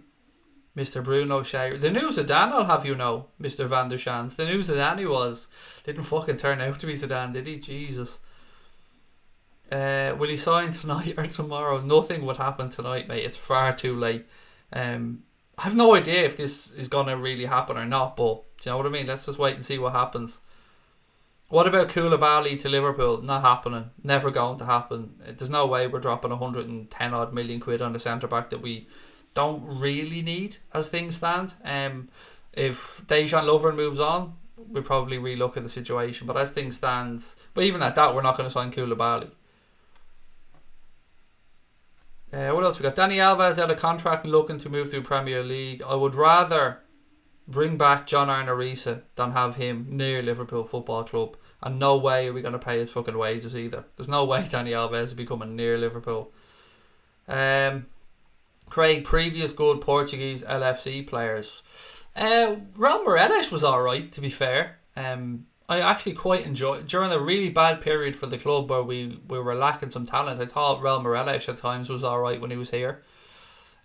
Mr. Bruno Shearu. The new Zidane, I'll have you know, Mr. Van der Shans. The new Zidane he was. Didn't fucking turn out to be Zidane, did he? Jesus. Will he sign tonight or tomorrow? Nothing would happen tonight, mate. It's far too late. I have no idea if this is going to really happen or not, but do you know what I mean? Let's just wait and see what happens. What about Koulibaly to Liverpool? Not happening. Never going to happen. There's no way we're dropping 110 odd million quid on a centre back that we don't really need as things stand. If Dejan Lovren moves on, we'll probably relook at the situation. But as things stand, but even at that, we're not going to sign Koulibaly. What else we got? Dani Alves out of contract and looking to move through Premier League. I would rather bring back John Arnorisa than have him near Liverpool Football Club. And no way are we going to pay his fucking wages either. There's no way Dani Alves is becoming near Liverpool. Craig, previous good Portuguese LFC players. Raul Moreno was alright, to be fair. I actually quite enjoyed, during a really bad period for the club where we were lacking some talent, I thought Raul Moreno at times was alright when he was here.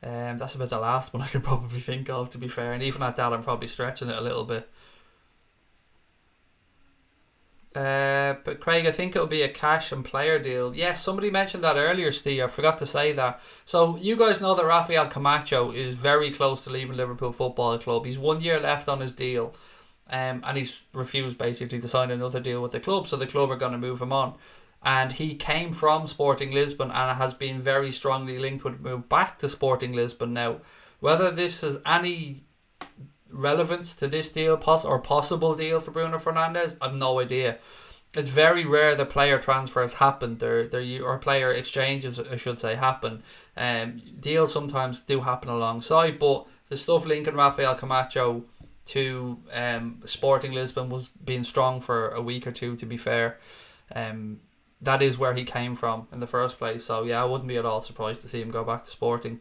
That's about the last one I can probably think of, to be fair. And even at that, I'm probably stretching it a little bit. But Craig, I think it'll be a cash and player deal. Yes, somebody mentioned that earlier, Steve. I forgot to say that. So you guys know that Rafael Camacho is very close to leaving Liverpool Football Club. He's 1 year left on his deal, and he's refused basically to sign another deal with the club. So the club are going to move him on. And he came from Sporting Lisbon and has been very strongly linked with a move back to Sporting Lisbon now. Whether this has any relevance to this deal or possible deal for Bruno Fernandes, I've no idea. It's very rare that player transfers happen, or player exchanges, I should say, happen. Deals sometimes do happen alongside, but the stuff linking Rafael Camacho to Sporting Lisbon was being strong for a week or two, to be fair. That is where he came from in the first place, so yeah, I wouldn't be at all surprised to see him go back to Sporting.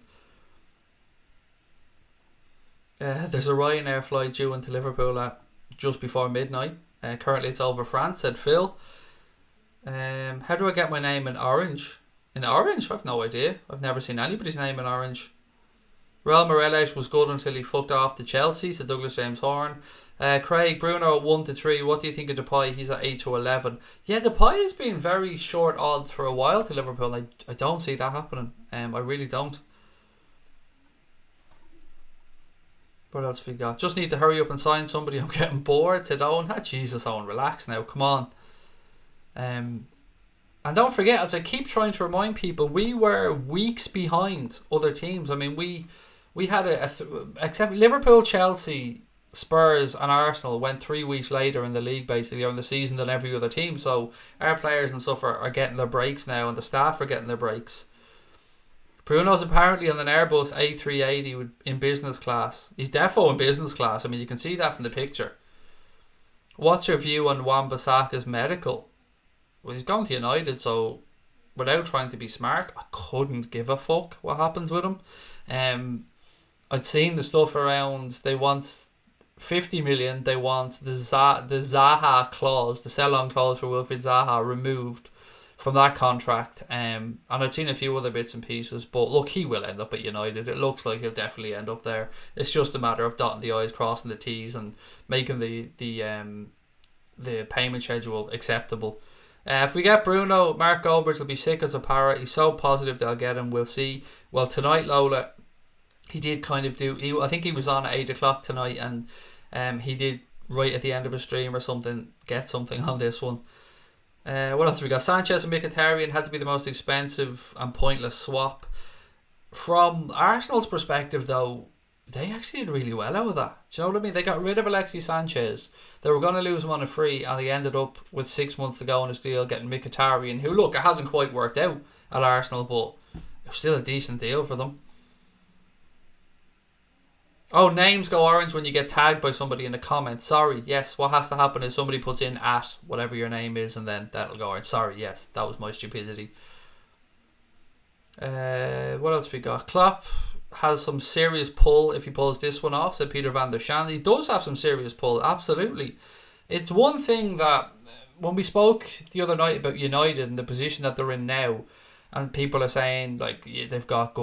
There's a Ryanair flight due into Liverpool at just before midnight. Currently it's over France, said Phil. How do I get my name in orange? In orange? I've no idea. I've never seen anybody's name in orange. Raul Moreno was good until he fucked off to Chelsea, said Douglas James Horn. Craig, Bruno at 1 to 3. What do you think of Depay? He's at 8 to 11. Yeah, Depay has been very short odds for a while to Liverpool. I don't see that happening. I really don't. What else we got? Just need to hurry up and sign somebody. I'm getting bored, said Owen. Jesus, Owen, relax now. Come on. And don't forget, as I keep trying to remind people, we were weeks behind other teams. I mean, we had except Liverpool, Chelsea, Spurs and Arsenal went 3 weeks later in the league, basically, or in the season, than every other team. So our players and stuff are getting their breaks now, and the staff are getting their breaks. Bruno's apparently on an Airbus A380 in business class. He's defo in business class. I mean, you can see that from the picture. What's your view on Wan-Bissaka's medical? Well, he's going to United, so without trying to be smart, I couldn't give a fuck what happens with him. I'd seen the stuff around, they want 50 million, they want the Zaha clause, the sell-on clause for Wilfried Zaha removed from that contract, and I've seen a few other bits and pieces, but look, he will end up at United. It looks like he'll definitely end up there. It's just a matter of dotting the I's, crossing the T's, and making the payment schedule acceptable. If we get Bruno, Mark Goldbridge will be sick as a parrot. He's so positive they'll get him. We'll see. Well, tonight, Lola, he did kind of I think he was on at 8 o'clock tonight, and he did right at the end of a stream or something get something on this one. What else have we got? Sanchez and Mkhitaryan had to be the most expensive and pointless swap. From Arsenal's perspective, though, they actually did really well out of that. Do you know what I mean? They got rid of Alexis Sanchez. They were going to lose him on a free, and they ended up with 6 months to go on his deal, getting Mkhitaryan, who, look, it hasn't quite worked out at Arsenal, but it was still a decent deal for them. Oh, names go orange when you get tagged by somebody in the comments. Sorry, yes, what has to happen is somebody puts in at whatever your name is, and then that'll go orange. Sorry, yes, that was my stupidity. What else we got? Klopp has some serious pull if he pulls this one off, said Peter van der Shan. He does have some serious pull, absolutely. It's one thing that when we spoke the other night about United and the position that they're in now, and people are saying like they've got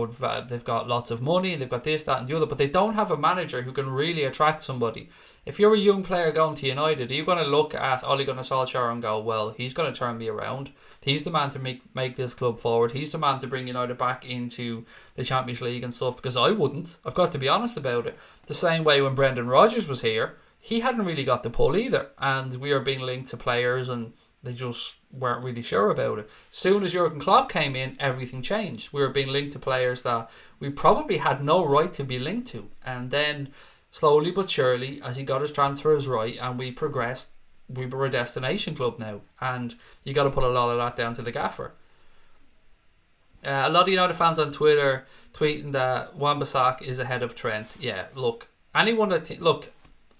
lots of money, they've got this, that, and the other, but they don't have a manager who can really attract somebody. If you're a young player going to United, are you going to look at Ole Gunnar Solskjaer and go, well, he's going to turn me around? He's the man to make this club forward. He's the man to bring United back into the Champions League and stuff. Because I wouldn't. I've got to be honest about it. The same way when Brendan Rodgers was here, he hadn't really got the pull either, and we were being linked to players and they just weren't really sure about it. Soon as Jurgen Klopp came in, everything changed. We were being linked to players that we probably had no right to be linked to. And then, slowly but surely, as he got his transfers right and we progressed, we were a destination club now. And you got to put a lot of that down to the gaffer. A lot of United fans on Twitter tweeting that Wan-Bissaka is ahead of Trent. Yeah, look, anyone that... look,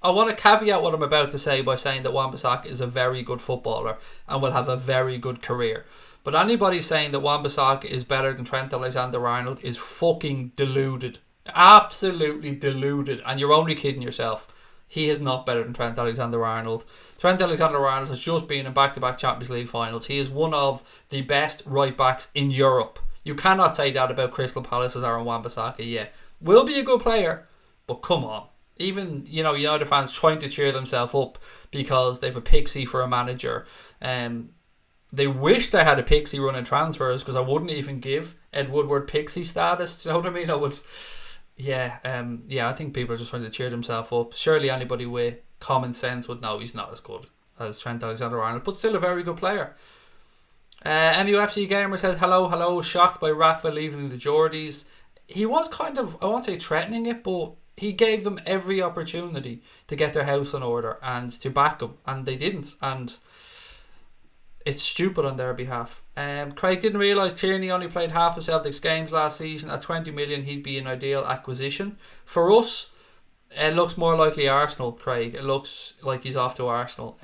I want to caveat what I'm about to say by saying that Wan-Bissaka is a very good footballer and will have a very good career. But anybody saying that Wan-Bissaka is better than Trent Alexander-Arnold is fucking deluded. Absolutely deluded. And you're only kidding yourself. He is not better than Trent Alexander-Arnold. Trent Alexander-Arnold has just been in back-to-back Champions League finals. He is one of the best right-backs in Europe. You cannot say that about Crystal Palace's Aaron Wan-Bissaka yet. Will be a good player, but come on. Even, United fans trying to cheer themselves up because they have a pixie for a manager. They wish they had a pixie running transfers, because I wouldn't even give Ed Woodward pixie status. Do you know what I mean? I would. I think people are just trying to cheer themselves up. Surely anybody with common sense would know he's not as good as Trent Alexander-Arnold, but still a very good player. MUFC Gamer said, hello, shocked by Rafa leaving the Geordies. He was kind of, I won't say threatening it, but he gave them every opportunity to get their house in order and to back him, and they didn't, and it's stupid on their behalf. Craig didn't realise Tierney only played half of Celtic's games last season. At 20 million he'd be an ideal acquisition. For us, it looks more likely Arsenal, Craig. It looks like he's off to Arsenal.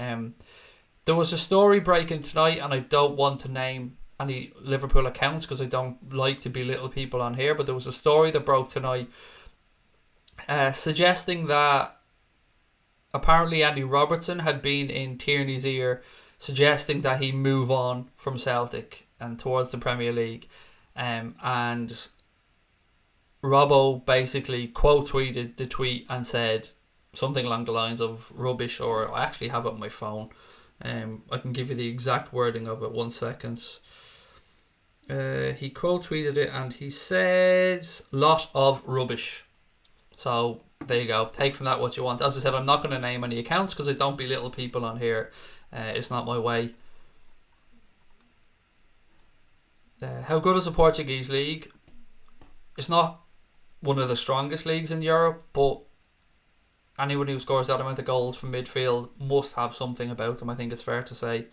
There was a story breaking tonight, and I don't want to name any Liverpool accounts because I don't like to belittle people on here, but there was a story that broke tonight suggesting that apparently Andy Robertson had been in Tierney's ear suggesting that he move on from Celtic and towards the Premier League, and Robbo basically quote tweeted the tweet and said something along the lines of rubbish, or I actually have it on my phone. I can give you the exact wording of it. 1 second. He quote tweeted it and he said lot of rubbish. So there you go, take from that what you want. As I said, I'm not going to name any accounts because I don't belittle people on here. It's not my way. How good is the Portuguese league? It's not one of the strongest leagues in Europe, but anyone who scores that amount of goals from midfield must have something about them, I think it's fair to say.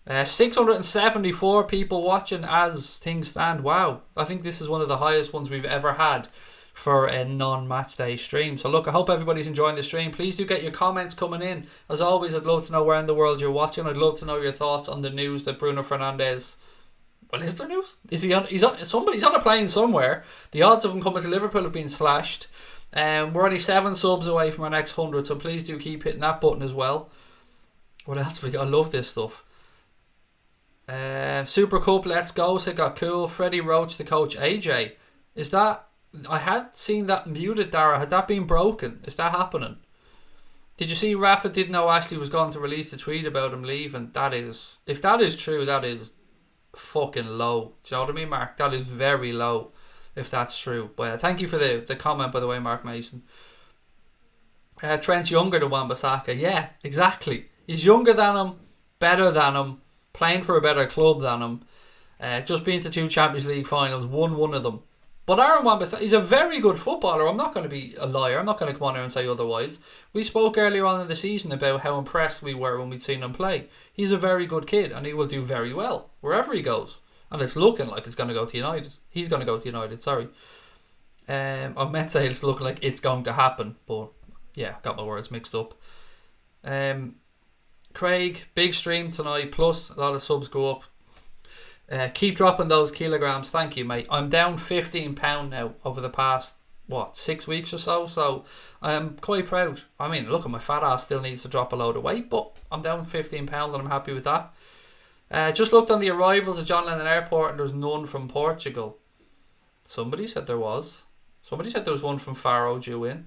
674 people watching as things stand. Wow, I think this is one of the highest ones we've ever had for a non-match day stream. So look, I hope everybody's enjoying the stream. Please do get your comments coming in. As always, I'd love to know where in the world you're watching. I'd love to know your thoughts on the news that Bruno Fernandes... Well, is there news? Is he on? He's on a plane somewhere. The odds of him coming to Liverpool have been slashed. We're only 7 subs away from our next 100, so please do keep hitting that button as well. What else we got? I love this stuff. Super Cup, let's go. So got cool. Freddie Roach, the coach. AJ, is that... I had seen that muted, Dara. Had that been broken? Is that happening? Did you see Rafa didn't know Ashley was going to release a tweet about him leaving? That is... If that is true, that is fucking low. Do you know what I mean, Mark? That is very low, if that's true. But thank you for the comment, by the way, Mark Mason. Trent's younger than Wan-Bissaka. Yeah, exactly. He's younger than him, better than him, playing for a better club than him. Just been to 2 Champions League finals, won one of them. But Aaron Wan-Bissaka, he's a very good footballer. I'm not going to be a liar. I'm not going to come on here and say otherwise. We spoke earlier on in the season about how impressed we were when we'd seen him play. He's a very good kid and he will do very well wherever he goes. And it's looking like it's going to go to United. He's going to go to United, sorry. I meant to say it's looking like it's going to happen. But yeah, got my words mixed up. Craig, big stream tonight. Plus, a lot of subs go up. Keep dropping those kilograms. Thank you, mate. I'm down £15 now over the past, 6 weeks or so. So I'm quite proud. I mean, look, my fat ass still needs to drop a load of weight, but I'm down £15 and I'm happy with that. Just looked on the arrivals at John Lennon Airport and there's none from Portugal. Somebody said there was. Somebody said there was one from Faro due in.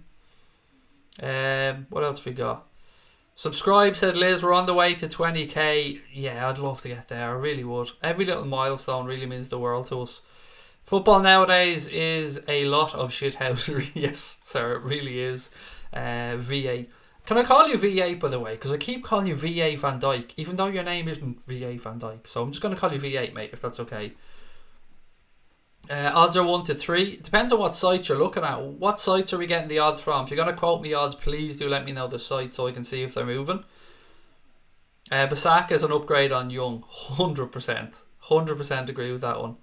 What else we got? Subscribe, said Liz. We're on the way to 20k. Yeah, I'd love to get there. I really would. Every little milestone really means the world to us. Football nowadays is a lot of shithousery. Yes, sir, it really is. VA. Can I call you V8, by the way? Because I keep calling you V8 Van Dijk, even though your name isn't V8 Van Dijk. So I'm just going to call you V8, mate, if that's okay. Odds are 1 to 3. It depends on what sites you're looking at. What sites are we getting the odds from? If you're going to quote me odds, please do let me know the site so I can see if they're moving. Bissaka is an upgrade on Young. 100%. 100% agree with that one.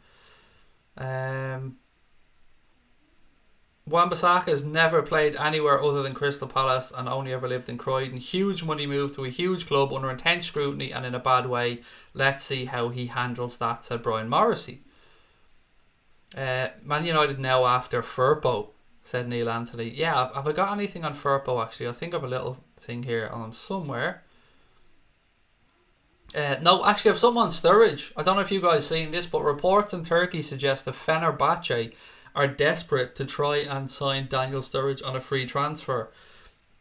Wan-Bissaka has never played anywhere other than Crystal Palace and only ever lived in Croydon. Huge money move to a huge club under intense scrutiny and in a bad way. Let's see how he handles that, said Brian Morrissey. Man United now after Firpo, said Neil Anthony. Yeah, have I got anything on Firpo actually? I think I have a little thing here on him somewhere. No, actually I have something on Sturridge. I don't know if you guys seen this, but reports in Turkey suggest that Fenerbahce are desperate to try and sign Daniel Sturridge on a free transfer.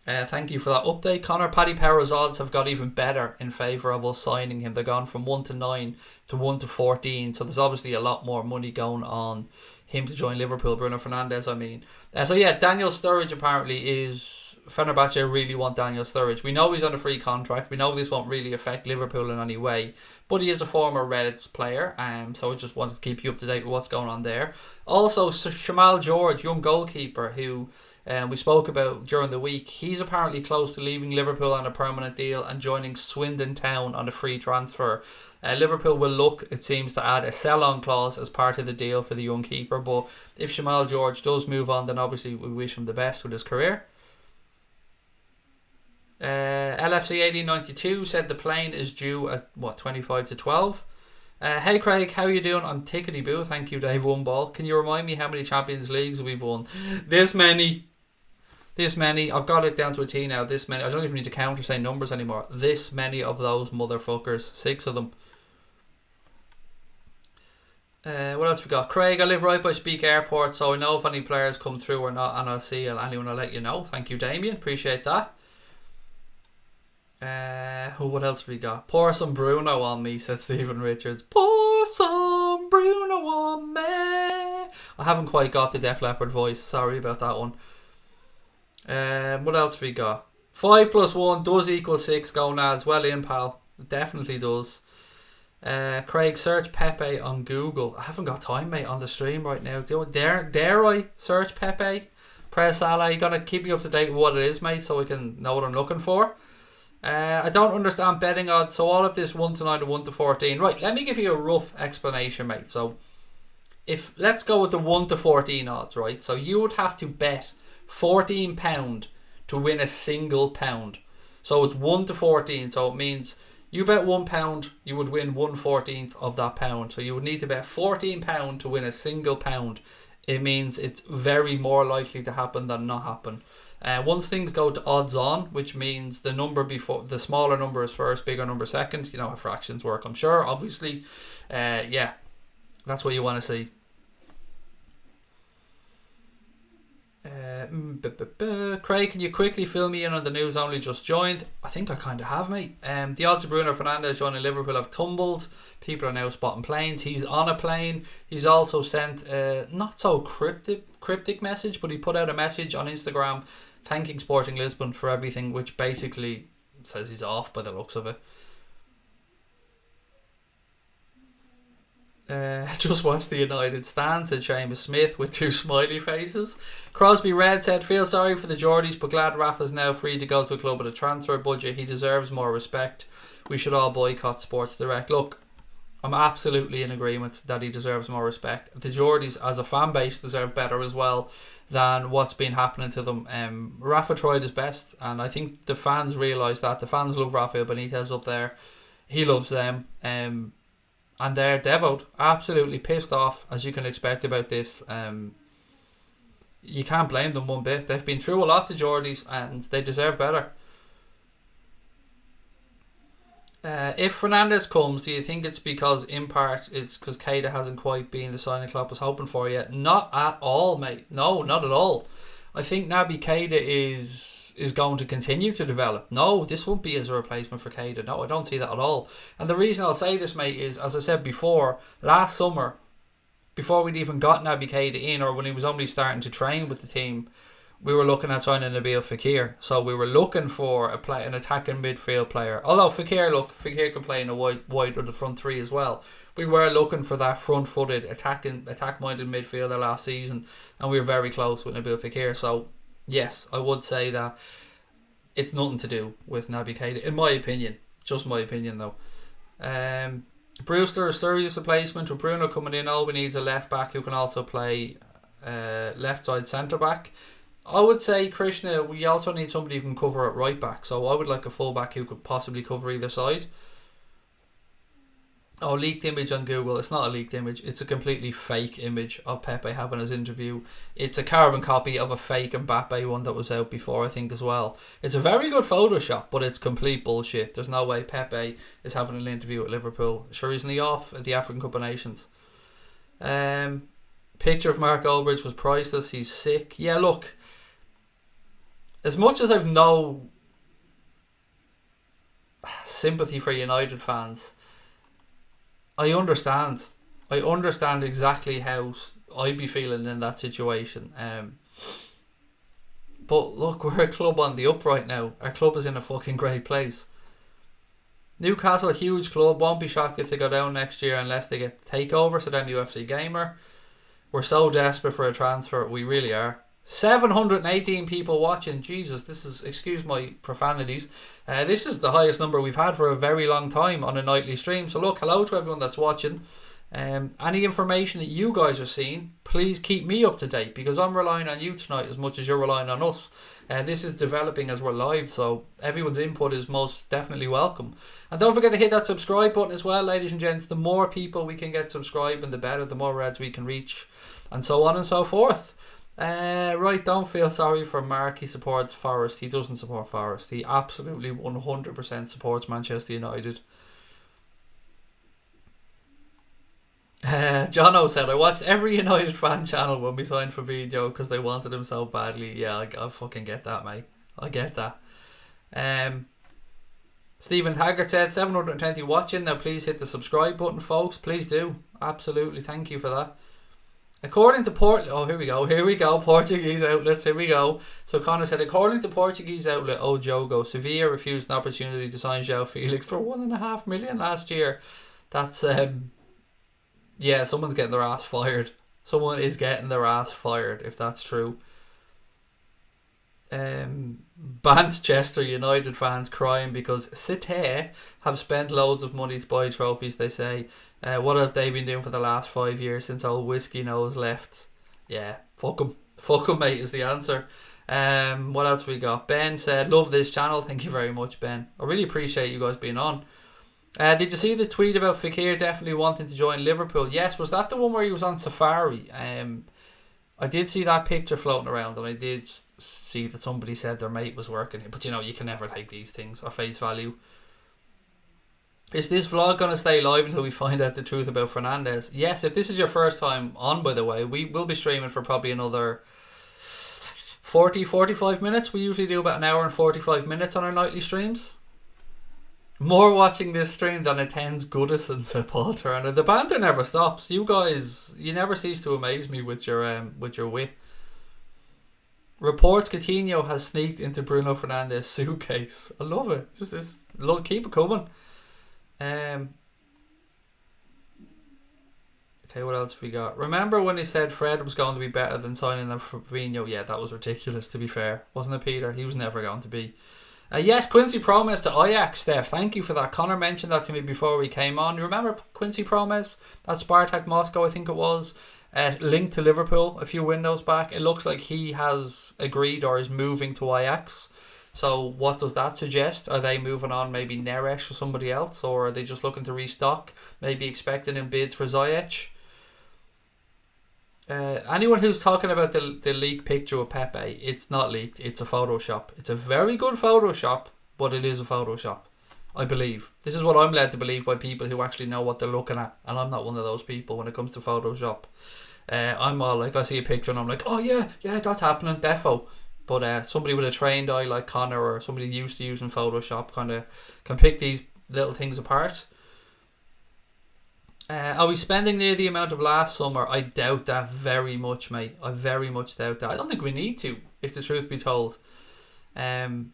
Thank you for that update, Connor. Paddy Power's odds have got even better in favour of us signing him. They're gone from 1 to 9 to 1 to 14. So there's obviously a lot more money going on him to join Liverpool. Bruno Fernandes, I mean. So yeah, Daniel Sturridge apparently is... Fenerbahce really want Daniel Sturridge. We know he's on a free contract. We know this won't really affect Liverpool in any way. But he is a former Reddit's player. So I just wanted to keep you up to date with what's going on there. Also, Shamal George, young goalkeeper who... we spoke about during the week. He's apparently close to leaving Liverpool on a permanent deal and joining Swindon Town on a free transfer. Liverpool will look, it seems, to add a sell-on clause as part of the deal for the young keeper. But if Shamal George does move on, then obviously we wish him the best with his career. LFC 1892 said the plane is due at 25 to 12. Hey Craig, how you doing? I'm tickety boo, thank you Dave One Ball. Can you remind me how many Champions Leagues we've won? This many. I've got it down to a T now. This many. I don't even need to count or say numbers anymore. This many of those motherfuckers. 6 of them. What else we got? Craig, I live right by Speak Airport, so I know if any players come through or not, and I'll see anyone, I'll let you know. Thank you, Damien. Appreciate that. What else have we got? Pour some Bruno on me, said Stephen Richards. Pour some Bruno on me. I haven't quite got the Def Leppard voice. Sorry about that one. What else have we got? 5 plus 1 does equal 6. Gonads. Well in, pal. It definitely does. Craig, search Pepe on Google. I haven't got time, mate, on the stream right now. Dare I search Pepe? Press Salah. You gotta keep me up to date with what it is, mate, so I can know what I'm looking for. I don't understand betting odds. So all of this 1 to 9 to 1 to 14. Right, let me give you a rough explanation, mate. So let's go with the 1 to 14 odds, right? So you would have to bet £14 to win a single pound. So it's 1 to 14. So it means you bet £1, you would win 1/14 of that pound. So you would need to bet £14 to win a single pound. It means it's very more likely to happen than not happen. Once things go to odds on, which means the number before the smaller number is first, bigger number second. You know how fractions work, I'm sure. Obviously, yeah, that's what you want to see. Craig, can you quickly fill me in on the news only just joined? I think I kind of have, mate. The odds of Bruno Fernandes joining Liverpool have tumbled. People are now spotting planes. He's on a plane. He's also sent a not so cryptic message, but he put out a message on Instagram thanking Sporting Lisbon for everything, which basically says he's off by the looks of it. Just watch the United stand, said Seamus Smith with 2 smiley faces. Crosby Red said, feel sorry for the Geordies, but glad Rafa's now free to go to a club with a transfer budget. He deserves more respect. We should all boycott Sports Direct. Look, I'm absolutely in agreement that he deserves more respect. The Geordies as a fan base deserve better as well than what's been happening to them. Rafa tried his best, and I think the fans realise that. The fans love Rafael Benitez up there. He loves them. And they're devout, absolutely pissed off, as you can expect about this. You can't blame them one bit. They've been through a lot, the Geordies, and they deserve better. If Fernandes comes, do you think it's because, in part, it's because Keita hasn't quite been the signing Klopp was hoping for yet? Not at all, mate. No, not at all. I think Naby Keita is going to continue to develop. No, this won't be as a replacement for Keita. No, I don't see that at all. And the reason I'll say this, mate, is, as I said before, last summer, before we'd even got Naby Keita in, or when he was only starting to train with the team, we were looking at signing Nabil Fekir. So we were looking for an attacking midfield player. Although Fekir can play in a wide of the front three as well. We were looking for that front-footed, attack-minded midfielder last season, and we were very close with Nabil Fekir. So yes, I would say that it's nothing to do with Naby Keita, in my opinion. Just my opinion, though. Brewster is Sturridge's replacement. With Bruno coming in, all we need is a left back who can also play left side centre back. I would say, Krishna, we also need somebody who can cover at right back. So I would like a full back who could possibly cover either side. Oh, leaked image on Google. It's not a leaked image. It's a completely fake image of Pepe having his interview. It's a carbon copy of a fake Mbappe one that was out before, I think, as well. It's a very good Photoshop, but it's complete bullshit. There's no way Pepe is having an interview at Liverpool. Sure, isn't he off at the African Cup of Nations? Picture of Mark Ulbridge was priceless. He's sick. Yeah, look. As much as I've no sympathy for United fans, I understand exactly how I'd be feeling in that situation. But look, we're a club on the up right now. Our club is in a fucking great place. Newcastle, a huge club. Won't be shocked if they go down next year unless they get the takeover. So them UFC Gamer. We're so desperate for a transfer. We really are. 718 people watching. Jesus, this is, excuse my profanities, this is the highest number we've had for a very long time on a nightly stream. So look, hello to everyone that's watching. Any information that you guys are seeing, please keep me up to date, because I'm relying on you tonight as much as you're relying on us. This is developing as we're live, so everyone's input is most definitely welcome. And don't forget to hit that subscribe button as well, ladies and gents. The more people we can get subscribing, the better. The more reds we can reach, and so on and so forth. Right, don't feel sorry for Mark. He supports Forest. He doesn't support Forest. He absolutely 100% supports Manchester United. Jono said, I watched every United fan channel when we signed for Fabinho because they wanted him so badly. Yeah, I fucking get that, mate. I get that. Stephen Taggart said, 720 watching. Now please hit the subscribe button, folks. Please do. Absolutely. Thank you for that. According to here we go, Portuguese outlets, here we go. So Connor said, according to Portuguese outlet O Jogo, Sevilla refused an opportunity to sign João Felix for $1.5 million last year. That's, yeah, someone's getting their ass fired. Someone is getting their ass fired, if that's true. Manchester United fans crying because City have spent loads of money to buy trophies, they say. What have they been doing for the last 5 years since old Whiskey Nose left? Yeah, fuck 'em. Fuck 'em, mate, is the answer. What else we got? Ben said, love this channel. Thank you very much, Ben. I really appreciate you guys being on. Did you see the tweet about Fekir definitely wanting to join Liverpool? Yes, was that the one where he was on safari? I did see that picture floating around, and I did see that somebody said their mate was working here. But you know, you can never take these things at face value. Is this vlog going to stay live until we find out the truth about Fernandes? Yes, if this is your first time on, by the way, we will be streaming for probably another 45 minutes. We usually do about an hour and 45 minutes on our nightly streams. More watching this stream than attends Goodison, said Paul Turner. The banter never stops. You guys, you never cease to amaze me with your wit. Reports Coutinho has sneaked into Bruno Fernandes' suitcase. I love it. Look, keep it coming. Okay, what else have we got? Remember when he said Fred was going to be better than signing them for Fabinho? Yeah, that was ridiculous, to be fair. Wasn't it, Peter? He was never going to be. Yes, Quincy Promes to Ajax, Steph. Thank you for that. Connor mentioned that to me before we came on. You remember Quincy Promes? That Spartak Moscow, I think it was. Linked to Liverpool a few windows back. It looks like he has agreed or is moving to Ajax. So what does that suggest? Are they moving on maybe Neres or somebody else? Or are they just looking to restock? Maybe expecting in bids for Ziyech? Anyone who's talking about the leaked picture of Pepe, it's not leaked. It's a Photoshop. It's a very good Photoshop, but it is a Photoshop. I believe. This is what I'm led to believe by people who actually know what they're looking at. And I'm not one of those people when it comes to Photoshop. I'm all like, I see a picture and I'm like, oh yeah, that's happening, defo. But somebody with a trained eye like Connor or somebody used to using Photoshop kind of can pick these little things apart. Are we spending near the amount of last summer? I doubt that very much, mate. I very much doubt that. I don't think we need to, if the truth be told. And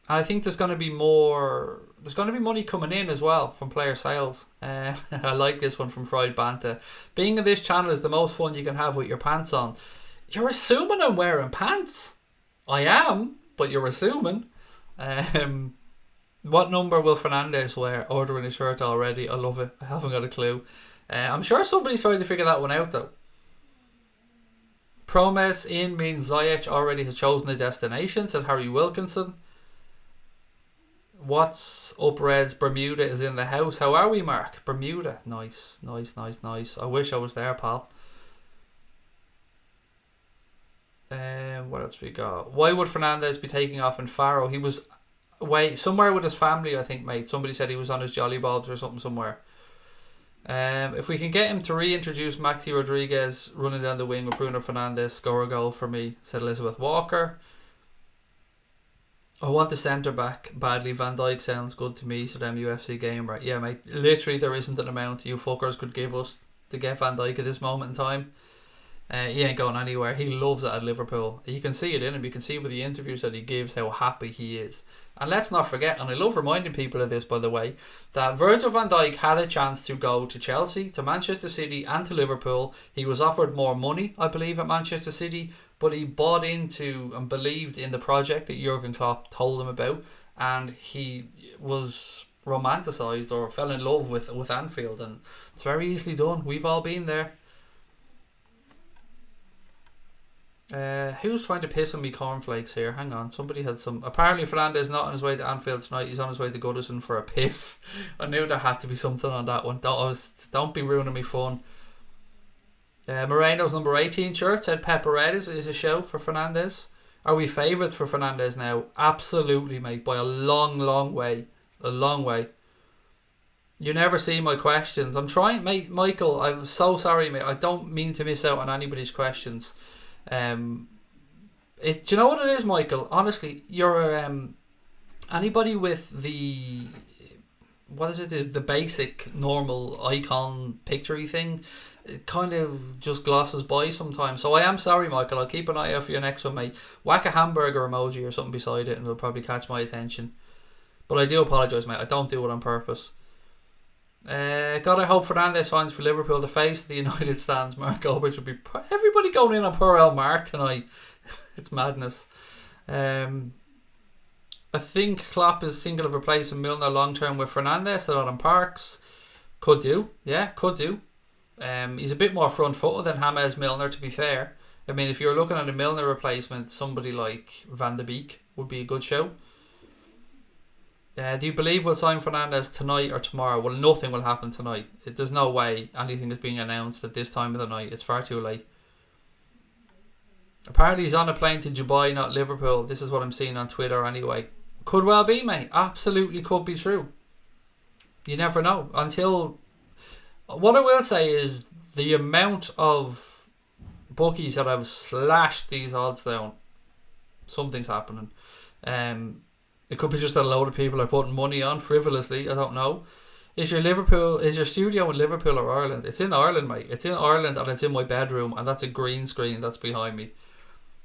I think there's going to be more. There's going to be money coming in as well from player sales. I like this one from Fried Banta. Being in this channel is the most fun you can have with your pants on. You're assuming I'm wearing pants. I am, but you're assuming. What number will Fernandes wear? Ordering a shirt already. I love it. I haven't got a clue. I'm sure somebody's trying to figure that one out though. Promes in means Ziyech already has chosen a destination, said Harry Wilkinson. What's up, Reds? Bermuda is in the house. How are we, Mark? Bermuda. Nice. I wish I was there, pal. What else we got? Why would Fernandes be taking off in Faro? He was away somewhere with his family, I think, mate. Somebody said he was on his Jolly Bobs or something somewhere. If we can get him to reintroduce Maxi Rodriguez running down the wing with Bruno Fernandes, score a goal for me, said Elizabeth Walker. I want the centre back badly. Van Dijk sounds good to me, said MUFC Gamer. Yeah, mate. Literally, there isn't an amount you fuckers could give us to get Van Dijk at this moment in time. He ain't going anywhere. He loves it at Liverpool. You can see it in him. You can see with the interviews that he gives how happy he is. And let's not forget, and I love reminding people of this, by the way, that Virgil van Dijk had a chance to go to Chelsea, to Manchester City and to Liverpool. He was offered more money, I believe, at Manchester City, but he bought into and believed in the project that Jurgen Klopp told him about, and he was romanticised or fell in love with Anfield, and it's very easily done. We've all been there. Who's trying to piss on me cornflakes here? Hang on, somebody had some. Apparently Fernandes is not on his way to Anfield tonight. He's on his way to Goodison for a piss. I knew there had to be something on that one. Don't be ruining me fun. Moreno's number 18 shirt said Pepe Red is a show for Fernandes. Are we favourites for Fernandes now? Absolutely, mate, by a long way. A long way. You never see my questions. I'm trying, mate. Michael, I'm so sorry, mate. I don't mean to miss out on anybody's questions. Do you know what it is, Michael? Honestly, you're anybody with the the basic normal icon picturey thing, it kind of just glosses by sometimes. So I am sorry, Michael. I'll keep an eye out for your next one, mate. Whack a hamburger emoji or something beside it and it'll probably catch my attention. But I do apologise, mate. I don't do it on purpose. God, I hope Fernandes signs for Liverpool. The face of the United stands. Mark Goldbridge would be everybody going in on poor old Mark tonight. It's madness. I think Klopp is thinking of replacing Milner long term with Fernandes at Adam Parks. Could do, yeah, could do. He's a bit more front footed than James Milner, to be fair. I mean, if you're looking at a Milner replacement, somebody like Van de Beek would be a good show. Do you believe we'll sign Fernandes tonight or tomorrow? Well, nothing will happen tonight. There's no way anything is being announced at this time of the night. It's far too late. Apparently he's on a plane to Dubai, not Liverpool. This is what I'm seeing on Twitter anyway. Could well be, mate. Absolutely could be true. You never know. Until... What I will say is the amount of bookies that have slashed these odds down, something's happening. It could be just that a load of people are putting money on frivolously. I don't know. Is your studio in Liverpool or Ireland? It's in Ireland, mate. It's in Ireland and it's in my bedroom, and that's a green screen that's behind me.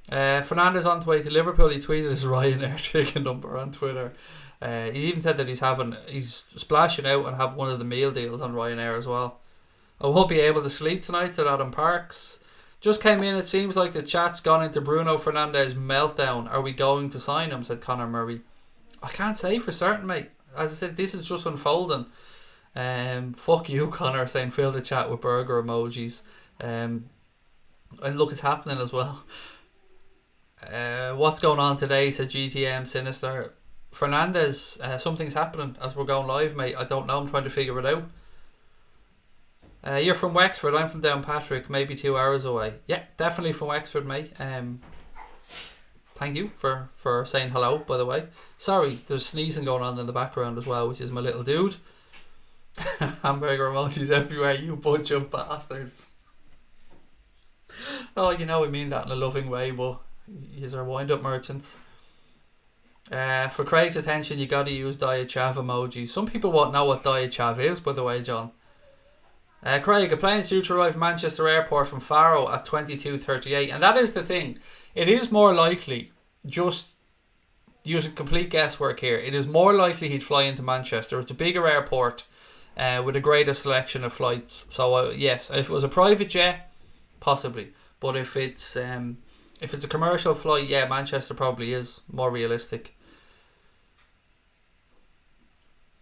Fernandes on the way to Liverpool. He tweeted his Ryanair ticket number on Twitter. He even said that he's splashing out and have one of the meal deals on Ryanair as well. I won't be able to sleep tonight, said Adam Parks. Just came in, it seems like the chat's gone into Bruno Fernandes meltdown. Are we going to sign him, said Connor Murray. I can't say for certain, mate. As I said, this is just unfolding. Fuck you, Connor, saying fill the chat with burger emojis. And look, it's happening as well. What's going on today, said GTM Sinister. Fernandes, something's happening as we're going live, mate. I don't know, I'm trying to figure it out. You're from Wexford, I'm from Downpatrick, maybe 2 hours away. Yeah, definitely from Wexford, mate. Thank you for saying hello, by the way. Sorry, there's sneezing going on in the background as well, which is my little dude. Hamburger emojis everywhere, you bunch of bastards. Oh, you know I mean that in a loving way, but yous are wind-up merchants. For Craig's attention, you gotta use Diet Chav emojis. Some people won't know what Diet Chav is, by the way, John. Craig, a plane due to arrive at Manchester Airport from Faro at 22:38, and that is the thing. It is more likely, just using complete guesswork here, it is more likely he'd fly into Manchester. It's a bigger airport with a greater selection of flights. So yes, if it was a private jet, possibly. But if it's a commercial flight, yeah, Manchester probably is more realistic.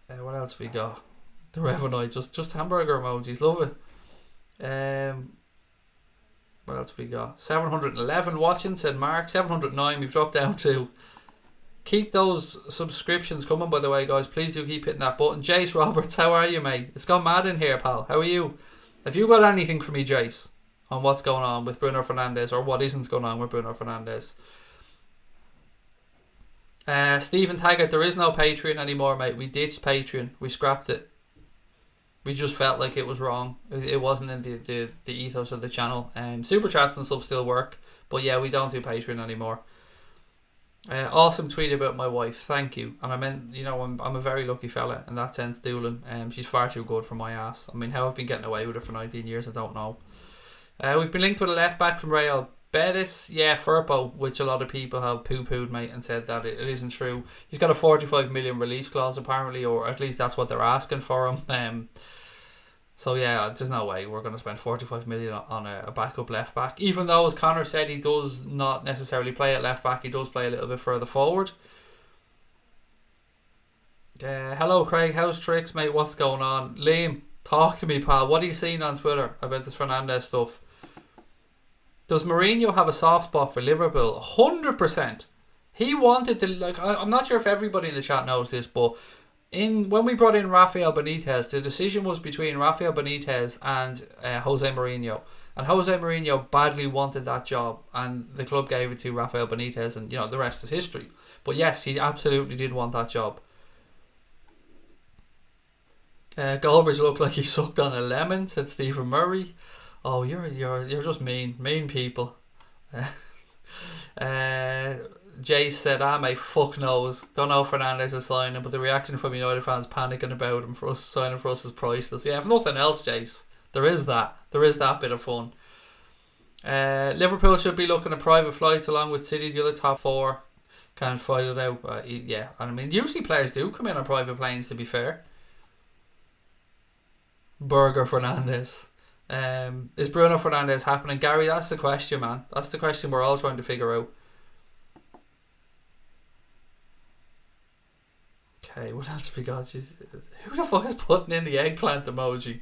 What else we got? The Revenite, just hamburger emojis, love it. What else we got? 711 watching, said Mark. 709, we've dropped down to. Keep those subscriptions coming, by the way, guys. Please do keep hitting that button. Jace Roberts, how are you, mate? It's gone mad in here, pal. How are you? Have you got anything for me, Jace, on what's going on with Bruno Fernandes, or what isn't going on with Bruno Fernandes? Stephen Taggart, there is no Patreon anymore, mate. We ditched Patreon. We scrapped it. We just felt like it was wrong. It wasn't in the ethos of the channel. Super chats and stuff still work, but yeah, we don't do Patreon anymore. Awesome tweet about my wife. Thank you. And I meant, you know, I'm a very lucky fella in that sense, Doolin. She's far too good for my ass. I mean, how I've been getting away with it for 19 years, I don't know. We've been linked with a left back from Real Betis. Yeah, Firpo, which a lot of people have poo-pooed, mate, and said that it isn't true. He's got a 45 million release clause apparently, or at least that's what they're asking for him. So yeah, there's no way we're going to spend 45 million on a backup left back. Even though, as Connor said, he does not necessarily play at left back, he does play a little bit further forward. Hello, Craig. How's tricks, mate? What's going on? Liam, talk to me, pal. What are you seeing on Twitter about this Fernandes stuff? Does Mourinho have a soft spot for Liverpool? 100%. He wanted to, I'm not sure if everybody in the chat knows this, but when we brought in Rafael Benitez, the decision was between Rafael Benitez and Jose Mourinho. And Jose Mourinho badly wanted that job, and the club gave it to Rafael Benitez, and, you know, the rest is history. But yes, he absolutely did want that job. Goldbridge looked like he sucked on a lemon, said Stephen Murray. Oh, you're just mean people. Jace said, mate, fuck knows. Don't know if Fernandes is signing, but the reaction from United fans panicking about him for us signing for us is priceless. Yeah, if nothing else, Jace, there is that bit of fun. Liverpool should be looking at private flights along with City, the other top four. Can't fight it out. Yeah, I mean, usually players do come in on private planes, to be fair. Burger Fernandes. Is Bruno Fernandes happening? Gary, that's the question, man. That's the question we're all trying to figure out. Okay, what else we got? Jeez, who the fuck is putting in the eggplant emoji?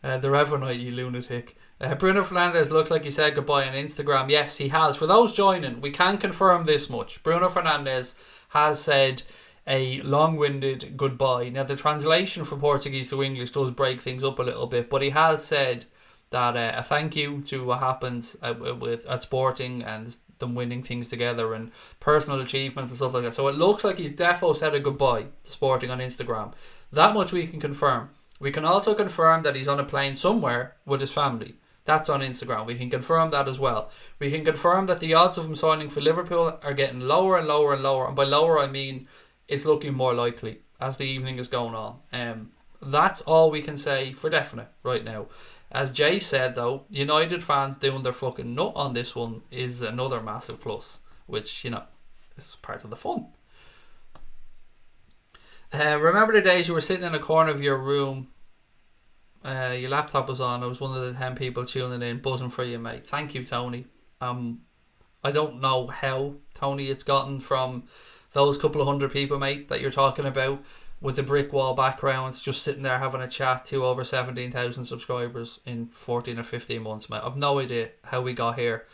The Revenite, you lunatic. Bruno Fernandes looks like he said goodbye on Instagram. Yes, he has. For those joining, we can confirm this much. Bruno Fernandes has said a long-winded goodbye. Now, the translation from Portuguese to English does break things up a little bit, but he has said that a thank you to what happens at Sporting and them winning things together and personal achievements and stuff like that. So it looks like he's defo said a goodbye to Sporting on Instagram. That much we can confirm. We can also confirm that he's on a plane somewhere with his family. That's on Instagram. We can confirm that as well. We can confirm that the odds of him signing for Liverpool are getting lower and lower and lower. And by lower, I mean it's looking more likely as the evening is going on. That's all we can say for definite right now. As Jay said, though, United fans doing their fucking nut on this one is another massive plus, which, you know, is part of the fun. Remember the days you were sitting in a corner of your room Your laptop was on. I was one of the 10 people tuning in, buzzing for you, mate. Thank you, Tony. I don't know how, Tony, it's gotten from those couple of hundred people, mate, that you're talking about with the brick wall background, just sitting there having a chat to over 17,000 subscribers in 14 or 15 months, mate. I've no idea how we got here.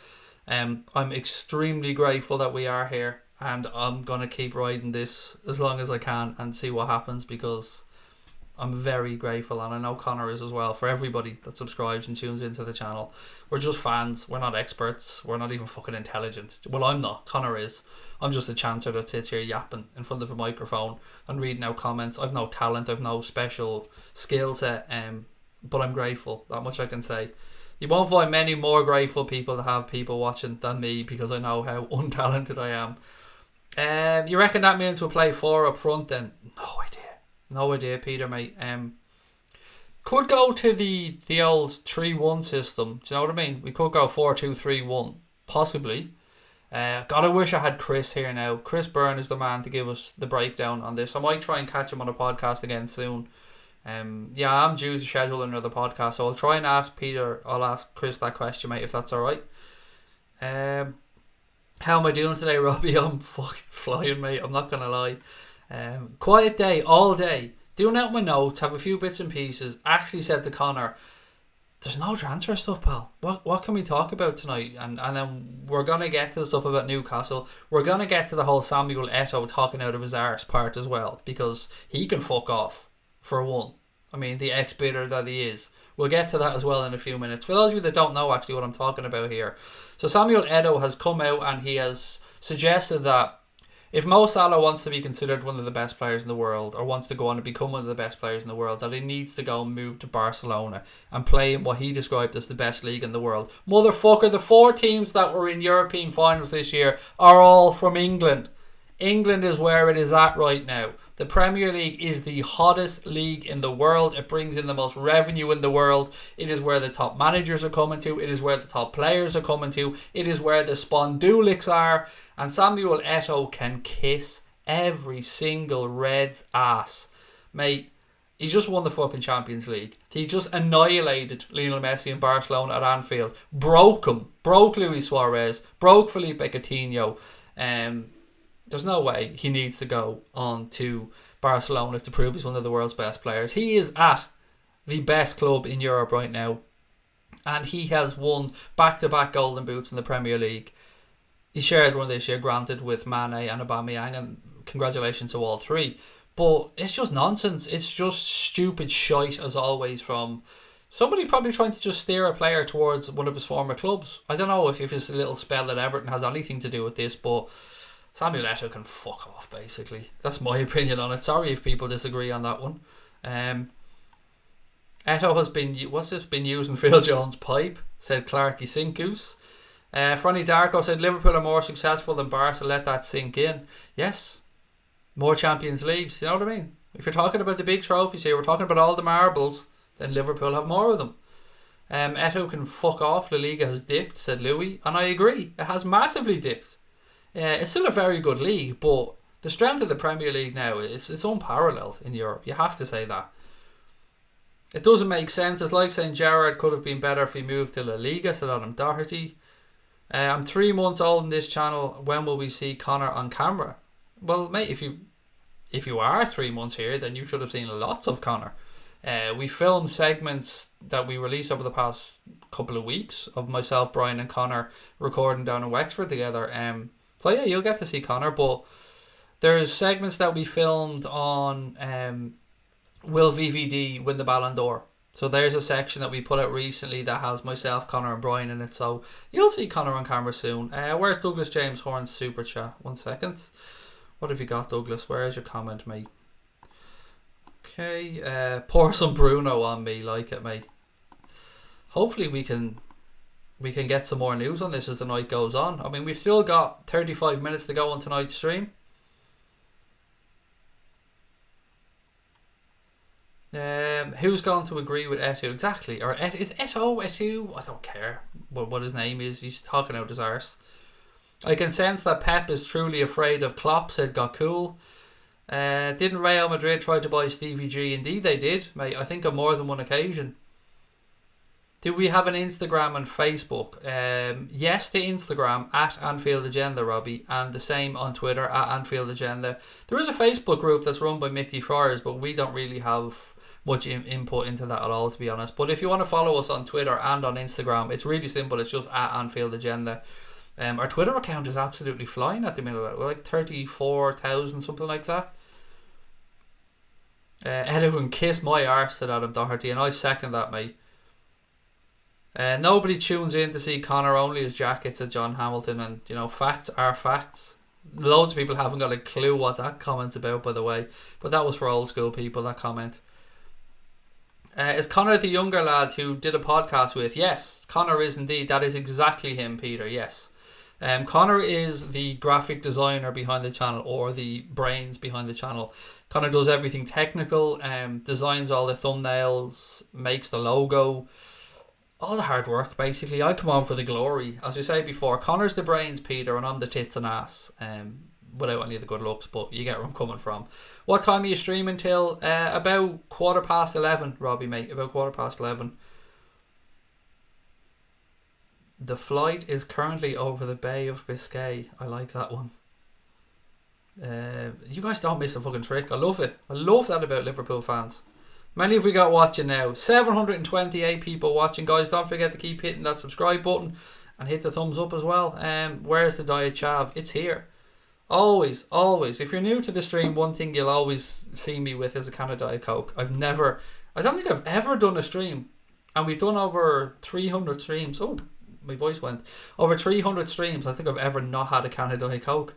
I'm extremely grateful that we are here, and I'm going to keep riding this as long as I can and see what happens, because I'm very grateful, and I know Connor is as well, for everybody that subscribes and tunes into the channel. We're just fans. We're not experts. We're not even fucking intelligent. Well, I'm not. Connor is. I'm just a chancer that sits here yapping in front of a microphone and reading out comments. I've no talent. I've no special skill set, but I'm grateful. That much I can say. You won't find many more grateful people to have people watching than me, because I know how untalented I am. You reckon that means we'll play 4 up front then? No idea, Peter, mate. Could go to the old 3-1 system. Do you know what I mean? We could go 4-2-3-1, possibly. God, I wish I had Chris here now. Chris Byrne is the man to give us the breakdown on this. I might try and catch him on a podcast again soon. Yeah, I'm due to schedule another podcast, so I'll try and ask Peter. I'll ask Chris that question, mate, if that's alright. How am I doing today, Robbie? I'm fucking flying, mate. I'm not gonna lie. Quiet day all day, doing out my notes, have a few bits and pieces. Actually said to Connor, there's no transfer stuff, pal. What can we talk about tonight? And then we're gonna get to the stuff about Newcastle. We're gonna get to the whole Samuel Eto'o talking out of his arse part as well, because he can fuck off for one. I mean, the ex-bidder that he is. We'll get to that as well in a few minutes. For those of you that don't know actually what I'm talking about here, so Samuel Eto'o has come out and he has suggested that if Mo Salah wants to be considered one of the best players in the world, or wants to go on and become one of the best players in the world, that he needs to go and move to Barcelona and play in what he described as the best league in the world. Motherfucker, the 4 teams that were in European finals this year are all from England. England is where it is at right now. The Premier League is the hottest league in the world. It brings in the most revenue in the world. It is where the top managers are coming to. It is where the top players are coming to. It is where the Spondulics are. And Samuel Eto'o can kiss every single Red's ass. Mate, he's just won the fucking Champions League. He just annihilated Lionel Messi and Barcelona at Anfield. Broke him. Broke Luis Suarez. Broke Felipe Coutinho. There's no way he needs to go on to Barcelona to prove he's one of the world's best players. He is at the best club in Europe right now, and he has won back-to-back golden boots in the Premier League. He shared one this year, granted, with Mane and Aubameyang, and congratulations to all 3. But it's just nonsense. It's just stupid shite, as always, from somebody probably trying to just steer a player towards one of his former clubs. I don't know if his little spell at Everton has anything to do with this, but Samuel Eto'o can fuck off, basically. That's my opinion on it. Sorry if people disagree on that one. Eto'o has been using Phil Jones' pipe, said Clarky Sinkus. Franny Darko said Liverpool are more successful than Barca. Let that sink in. Yes, more Champions Leagues. You know what I mean? If you're talking about the big trophies here, we're talking about all the marbles, then Liverpool have more of them. Eto'o can fuck off. La Liga has dipped, said Louis, and I agree. It has massively dipped. It's still a very good league, but the strength of the Premier League now is unparalleled in Europe. You have to say that. It doesn't make sense. It's like saying Gerrard could have been better if he moved to La Liga, said Adam Doherty. I'm 3 months old in this channel. When will we see Connor on camera? Well, mate, if you are 3 months here, then you should have seen lots of Connor. We filmed segments that we released over the past couple of weeks of myself, Brian and Connor recording down in Wexford together. So yeah, you'll get to see Connor, but there's segments that we filmed on will VVD win the Ballon d'Or. So there's a section that we put out recently that has myself, Connor and Brian in it. So you'll see Connor on camera soon. Where's Douglas James Horn's super chat? 1 second. What have you got, Douglas? Where is your comment, mate? Okay. Pour some Bruno on me, like it, mate. Hopefully we can get some more news on this as the night goes on. I mean, we've still got 35 minutes to go on tonight's stream. Who's going to agree with Eto'o? Exactly. Or is Eto'o? I don't care what his name is. He's talking out his arse. I can sense that Pep is truly afraid of Klopp, said Gokul. Didn't Real Madrid try to buy Stevie G? Indeed they did, mate. I think on more than one occasion. Do we have an Instagram and Facebook? Yes, the Instagram at Anfield Agenda, Robbie, and the same on Twitter at Anfield Agenda. There is a Facebook group that's run by Mickey Friars, but we don't really have much input into that at all, to be honest. But if you want to follow us on Twitter and on Instagram, it's really simple. It's just at Anfield Agenda. Our Twitter account is absolutely flying at the minute. We're like 34,000, something like that. Anyone kiss my arse, said Adam Doherty, and I second that, mate. Nobody tunes in to see Connor, only his jacket, said John Hamilton, and you know, facts are facts. Loads of people haven't got a clue what that comment's about, by the way, but that was for old school people, that comment. Is Connor the younger lad who did a podcast with? Yes, Connor is indeed. That is exactly him, Peter, yes. Connor is the graphic designer behind the channel, or the brains behind the channel. Connor does everything technical, designs all the thumbnails, makes the logo, all the hard work, basically. I come on for the glory. As we say before, Connor's the brains, Peter, and I'm the tits and ass, without any of the good looks, but you get where I'm coming from. What time are you streaming till? About 11:15, Robbie, mate. About 11:15. The flight is currently over the Bay of Biscay. I like that one. You guys don't miss a fucking trick. I love it. I love that about Liverpool fans. Many have we got watching now? 728 people watching, guys. Don't forget to keep hitting that subscribe button and hit the thumbs up as well. Where's the Diet Chav? It's here. Always, always. If you're new to the stream, one thing you'll always see me with is a can of Diet Coke. I don't think I've ever done a stream, and we've done over 300 streams. Oh, my voice went. Over 300 streams, I think I've ever not had a can of Diet Coke.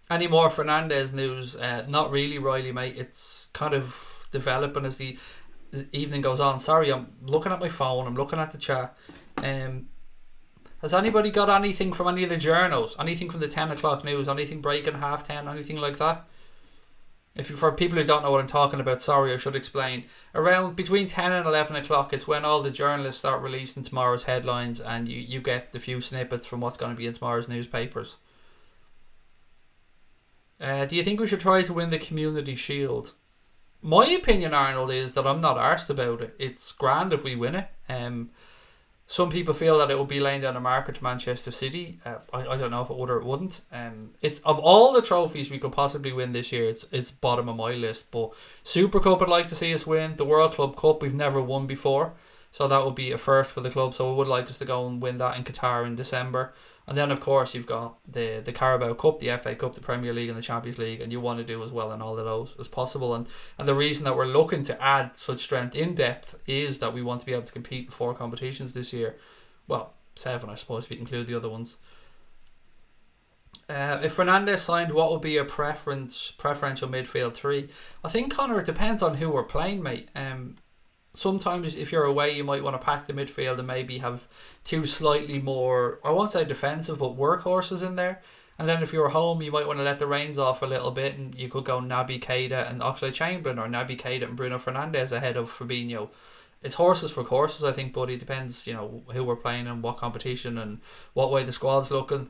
Any more Fernandes news? Not really, Riley, mate. It's kind of developing as the evening goes on. Sorry, I'm looking at my phone. I'm looking at the chat. Has anybody got anything from any of the journals? Anything from the 10 o'clock news? Anything breaking 10:30? Anything like that? For people who don't know what I'm talking about, sorry, I should explain. Around between 10 and 11 o'clock, it's when all the journalists start releasing tomorrow's headlines, and you get the few snippets from what's going to be in tomorrow's newspapers. Do you think we should try to win the Community Shield? My opinion, Arnold, is that I'm not arsed about it. It's grand if we win it. Some people feel that it will be laying down a marker to Manchester City. I don't know if it would or it wouldn't. It's of all the trophies we could possibly win this year, it's bottom of my list. But Super Cup, I'd like to see us win. The World Club Cup, we've never won before, so that would be a first for the club. So I would like us to go and win that in Qatar in December. And then, of course, you've got the Carabao Cup, the FA Cup, the Premier League and the Champions League, and you want to do as well in all of those as possible. And the reason that we're looking to add such strength in depth is that we want to be able to compete in 4 competitions this year. Well, 7, I suppose, if you include the other ones. If Fernandes signed, what would be a preferential midfield 3? I think, Connor, it depends on who we're playing, mate. Sometimes if you're away, you might want to pack the midfield and maybe have 2 slightly more, I won't say defensive, but workhorses in there. And then if you're home, you might want to let the reins off a little bit, and you could go Naby Keita and Oxlade-Chamberlain, or Naby Keita and Bruno Fernandes ahead of Fabinho. It's horses for courses, I think, buddy. It depends, who we're playing and what competition and what way the squad's looking.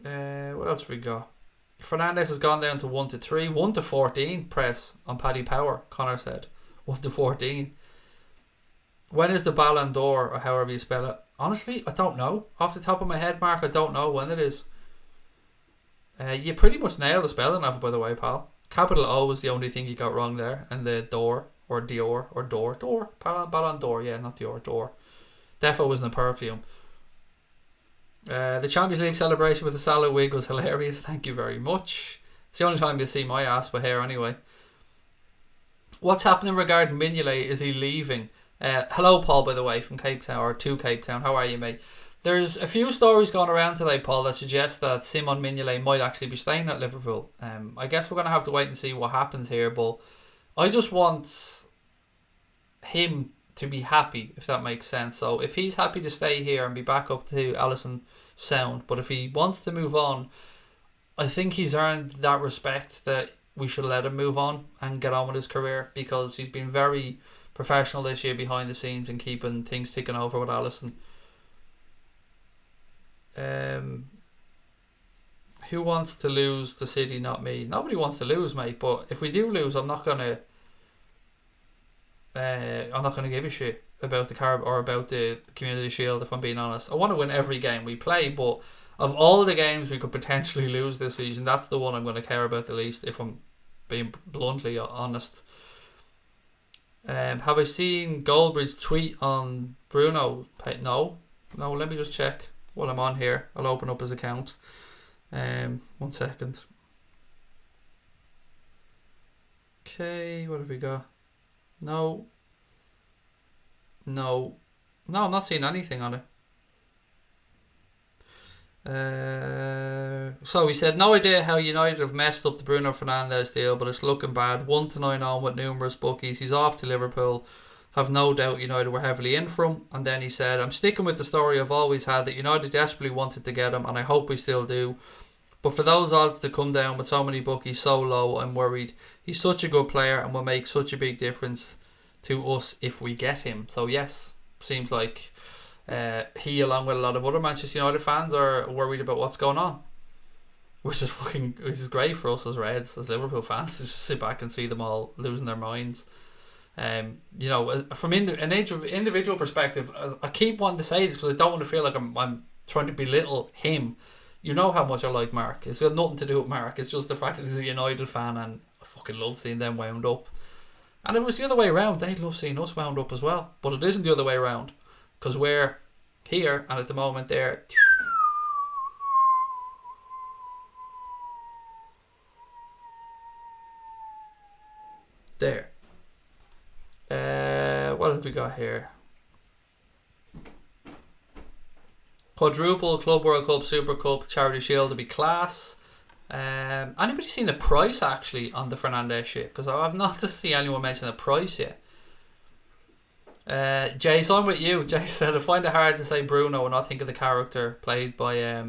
What else have we got? Fernandes has gone down to 1-3, 1-14 press on Paddy Power, Connor said. 1-14. When is the Ballon d'Or, or however you spell it? Honestly, I don't know. Off the top of my head, Mark, I don't know when it is. You pretty much nailed the spelling of it, by the way, pal. Capital O is the only thing you got wrong there, and the door, or Dior, or door, Ballon d'Or, yeah, not Dior, door. Defo wasn't a perfume. The Champions League celebration with the Salah wig was hilarious. Thank you very much. It's the only time you'll see my ass with hair anyway. What's happening regarding Mignolet? Is he leaving? Hello, Paul, by the way, from Cape Town, or to Cape Town. How are you, mate? There's a few stories going around today, Paul, that suggest that Simon Mignolet might actually be staying at Liverpool. I guess we're going to have to wait and see what happens here, but I just want him to be happy, if that makes sense. So if he's happy to stay here and be back up to Alisson sound, but if he wants to move on, I think he's earned that respect that we should let him move on and get on with his career, because he's been very professional this year behind the scenes and keeping things ticking over with Alisson. Who wants to lose the City? Not me. Nobody wants to lose, mate. But if we do lose, I'm not gonna give a shit about the Carib or about the Community Shield. If I'm being honest, I want to win every game we play. But of all the games we could potentially lose this season, that's the one I'm going to care about the least. If I'm being bluntly honest. Have I seen Goldbridge's tweet on Bruno? No. Let me just check while I'm on here. I'll open up his account. 1 second. Okay, what have we got? No, I'm not seeing anything on it. So he said, no idea how United have messed up the Bruno Fernandes deal, but it's looking bad. 1-9 on with numerous bookies. He's off to Liverpool. Have no doubt United were heavily in for him. And then he said, I'm sticking with the story I've always had, that United desperately wanted to get him, and I hope we still do. But for those odds to come down with so many bookies so low, I'm worried. He's such a good player and will make such a big difference to us if we get him. So yes, seems like he, along with a lot of other Manchester United fans, are worried about what's going on, which is great for us as Reds, as Liverpool fans, to just sit back and see them all losing their minds. From an individual perspective, I keep wanting to say this because I don't want to feel like I'm trying to belittle him. You know how much I like Mark. It's got nothing to do with Mark. It's just the fact that he's a United fan, and I fucking love seeing them wound up. And if it was the other way around, they'd love seeing us wound up as well. But it isn't the other way around, because we're here, and at the moment they're there. What have we got here? Quadruple Club World Cup, Super Cup, Charity Shield to be class. Anybody seen the price actually on the Fernandes shit? Because I've not to see anyone mention the price yet. Jay, so I'm with you. Jay said, I find it hard to say Bruno and not think of the character played by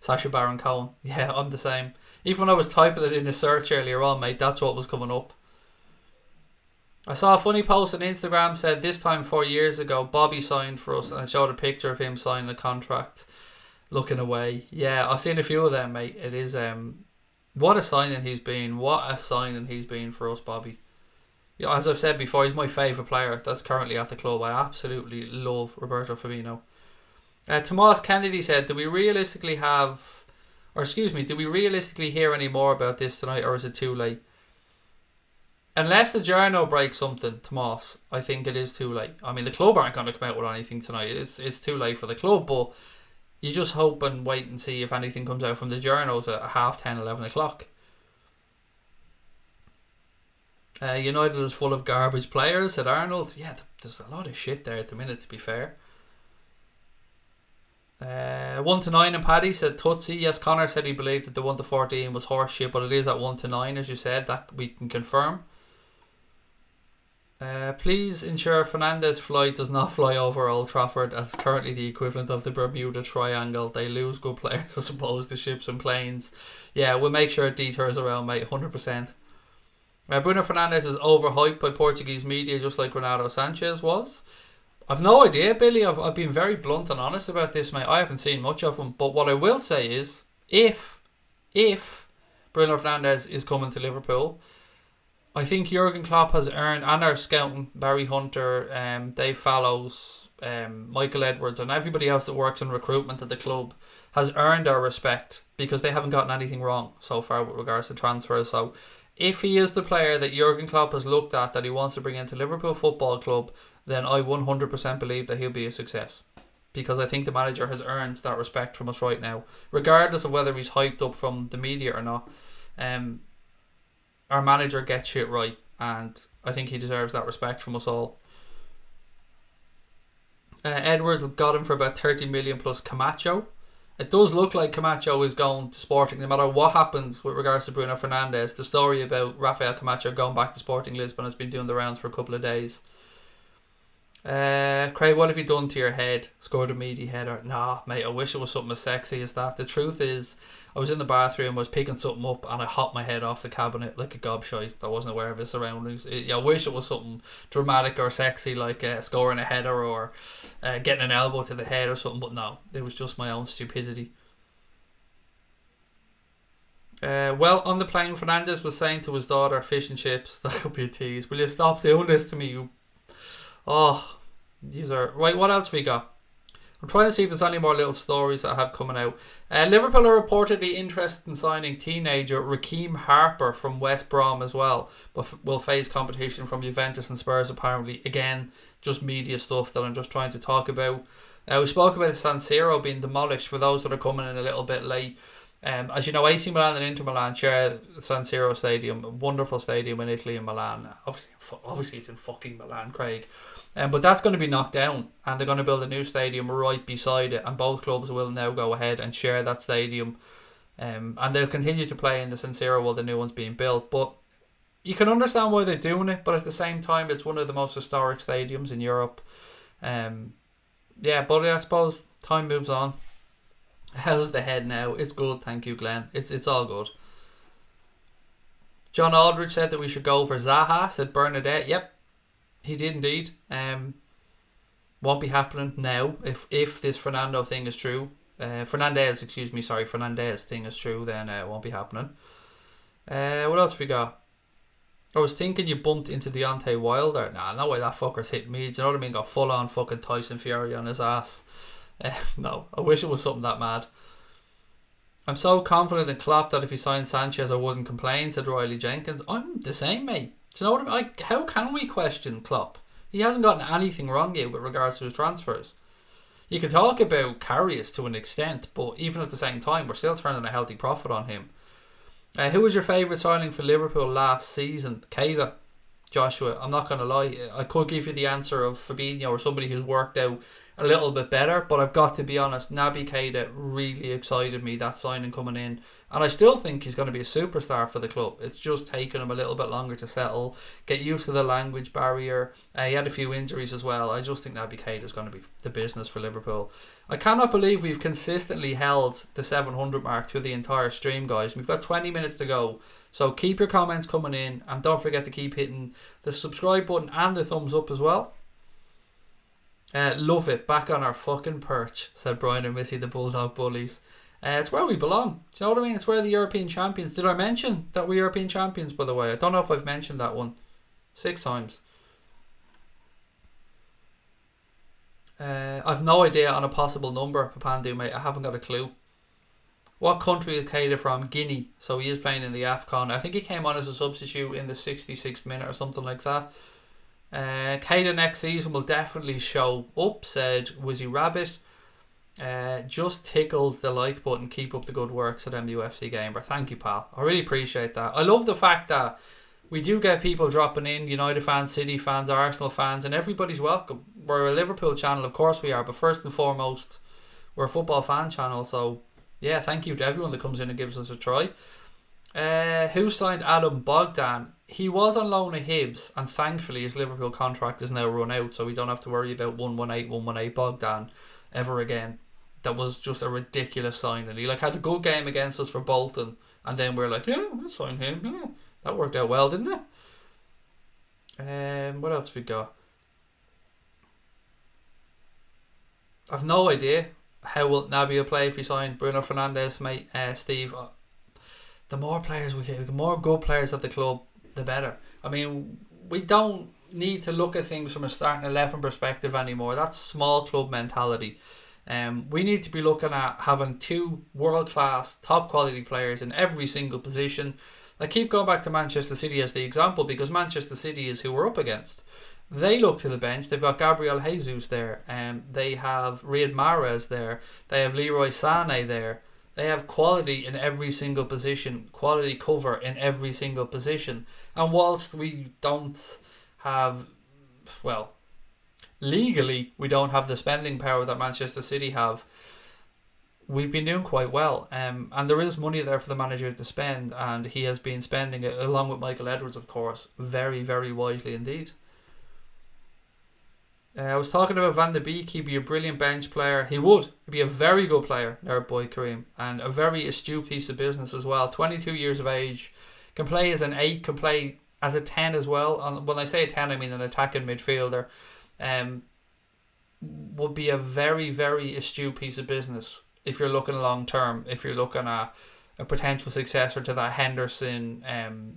Sacha Baron Cohen. Yeah, I'm the same. Even when I was typing it in the search earlier on, mate, that's what was coming up. I saw a funny post on Instagram, said this time 4 years ago Bobby signed for us, and it showed a picture of him signing a contract looking away. Yeah, I've seen a few of them, mate. It is what a signing he's been. What a signing he's been for us, Bobby. Yeah, as I've said before, he's my favourite player that's currently at the club. I absolutely love Roberto Firmino. Tomas Kennedy said, do we realistically hear any more about this tonight, or is it too late? Unless the journal breaks something, Tomas, I think it is too late. I mean, the club aren't going to come out with anything tonight. It's too late for the club, but you just hope and wait and see if anything comes out from the journals at 10:30, 11 o'clock. United is full of garbage players, said Arnold. Yeah, there's a lot of shit there at the minute, to be fair. 1-9 and Paddy said Tootsie. Yes, Connor said he believed that the 1-14 was horse shit, but it is at 1-9, as you said. That we can confirm. Please ensure Fernandes' flight does not fly over Old Trafford, as currently the equivalent of the Bermuda Triangle. They lose good players as opposed to ships and planes. Yeah, we'll make sure it detours around, mate, 100%. Bruno Fernandes is overhyped by Portuguese media, just like Renato Sanchez was. I've no idea, Billy. I've been very blunt and honest about this, mate. I haven't seen much of him, but what I will say is, if Bruno Fernandes is coming to Liverpool, I think Jurgen Klopp has earned, and our scouting, Barry Hunter, Dave Fallows, Michael Edwards, and everybody else that works in recruitment at the club has earned our respect, because they haven't gotten anything wrong so far with regards to transfers. So if he is the player that Jurgen Klopp has looked at that he wants to bring into Liverpool Football Club, then I 100% believe that he'll be a success, because I think the manager has earned that respect from us right now, regardless of whether he's hyped up from the media or not. Our manager gets shit right, and I think he deserves that respect from us all. Edwards got him for about 30 million plus Camacho. It does look like Camacho is going to Sporting no matter what happens with regards to Bruno Fernandes. The story about Rafael Camacho going back to Sporting Lisbon has been doing the rounds for a couple of days. Craig, what have you done to your head? Scored a meaty header. Nah, mate, I wish it was something as sexy as that. The truth is, I was in the bathroom, I was picking something up, and I hopped my head off the cabinet like a gobshite. I wasn't aware of his surroundings. I wish it was something dramatic or sexy, like scoring a header or getting an elbow to the head or something, but no, it was just my own stupidity. Well, on the plane, Fernandes was saying to his daughter, fish and chips. That could be a tease. Will you stop doing this to me? Oh, these are... Right, what else we got? I'm trying to see if there's any more little stories that I have coming out. Liverpool are reportedly interested in signing teenager Raheem Harper from West Brom as well, but will face competition from Juventus and Spurs apparently. Again, just media stuff that I'm just trying to talk about. We spoke about the San Siro being demolished for those that are coming in a little bit late. As you know, AC Milan and Inter Milan share the San Siro Stadium, a wonderful stadium in Italy and Milan. Obviously it's in fucking Milan, Craig. But that's going to be knocked down, and they're going to build a new stadium right beside it, and both clubs will now go ahead and share that stadium. And they'll continue to play in the San Siro while the new one's being built. But you can understand why they're doing it, but at the same time, it's one of the most historic stadiums in Europe. But I suppose time moves on. How's the head now? It's good, thank you, Glenn. It's all good. John Aldridge said that we should go for Zaha, said Bernadette. Yep, he did indeed. Won't be happening now if this Fernando thing is true. Fernandez thing is true, then it won't be happening. What else we got? I was thinking you bumped into Deontay Wilder. Nah, no way that fucker's hit me. Do you know what I mean? Got full on fucking Tyson Fury on his ass. No, I wish it was something that mad. I'm so confident in Klopp that if he signed Sanchez I wouldn't complain, said Riley Jenkins. I'm the same, mate. Do you know what I mean? How can we question Klopp? He hasn't gotten anything wrong yet with regards to his transfers. You can talk about Karius to an extent, but even at the same time, we're still turning a healthy profit on him. Who was your favourite signing for Liverpool last season? Keita. Joshua, I'm not going to lie. I could give you the answer of Fabinho or somebody who's worked out a little bit better, but I've got to be honest, Naby Keita really excited me, that signing coming in, and I still think he's going to be a superstar for the club. It's just taken him a little bit longer to settle, get used to the language barrier. He had a few injuries as well. I just think Naby Keita is going to be the business for Liverpool. I cannot believe we've consistently held the 700 mark through the entire stream, guys. We've got 20 minutes to go, so keep your comments coming in, and don't forget to keep hitting the subscribe button and the thumbs up as well. Love it, back on our fucking perch, said Brian and Missy, the Bulldog Bullies. It's where we belong. Do you know what I mean? It's where the European champions. Did I mention that we're European champions, by the way? I don't know if I've mentioned that one. 6 times. I've no idea on a possible number, Papandu, mate. I haven't got a clue. What country is Keita from? Guinea. So he is playing in the AFCON. I think he came on as a substitute in the 66th minute or something like that. Keita next season will definitely show up, said Wizzy Rabbit. Just tickled the like button. Keep up the good work, said MUFC Gamer. Thank you, pal. I really appreciate that. I love the fact that we do get people dropping in, United fans, City fans, Arsenal fans, and everybody's welcome. We're a Liverpool channel, of course we are, but first and foremost, we're a football fan channel. So yeah, thank you to everyone that comes in and gives us a try. Who signed Adam Bogdan? He was on loan at Hibs, and thankfully his Liverpool contract is now run out, so we don't have to worry about 118 Bogdan ever again. That was just a ridiculous signing. He had a good game against us for Bolton, and then we're like, yeah, we'll sign him. Yeah, that worked out well, didn't it? What else we got? I've no idea how will Nabil play if we sign Bruno Fernandes, mate. Steve, the more players we get, the more good players at the club, the better. I mean, we don't need to look at things from a starting 11 perspective anymore. That's small club mentality. We need to be looking at having 2 world-class, top-quality players in every single position. I keep going back to Manchester City as the example because Manchester City is who we're up against. They look to the bench. They've got Gabriel Jesus there. They have Riyad Mahrez there. They have Leroy Sané there. They have quality in every single position, quality cover in every single position. And whilst we don't have, well, legally we don't have the spending power that Manchester City have, we've been doing quite well. And there is money there for the manager to spend, and he has been spending it, along with Michael Edwards, of course, very, very wisely indeed. I was talking about Van de Beek. He'd be a brilliant bench player. He would. He'd be a very good player, our boy Kareem, and a very astute piece of business as well. 22 years of age, can play as an 8, can play as a 10 as well. And when I say a 10, I mean an attacking midfielder. Would be a very, very astute piece of business if you're looking long term. If you're looking at a potential successor to that Henderson,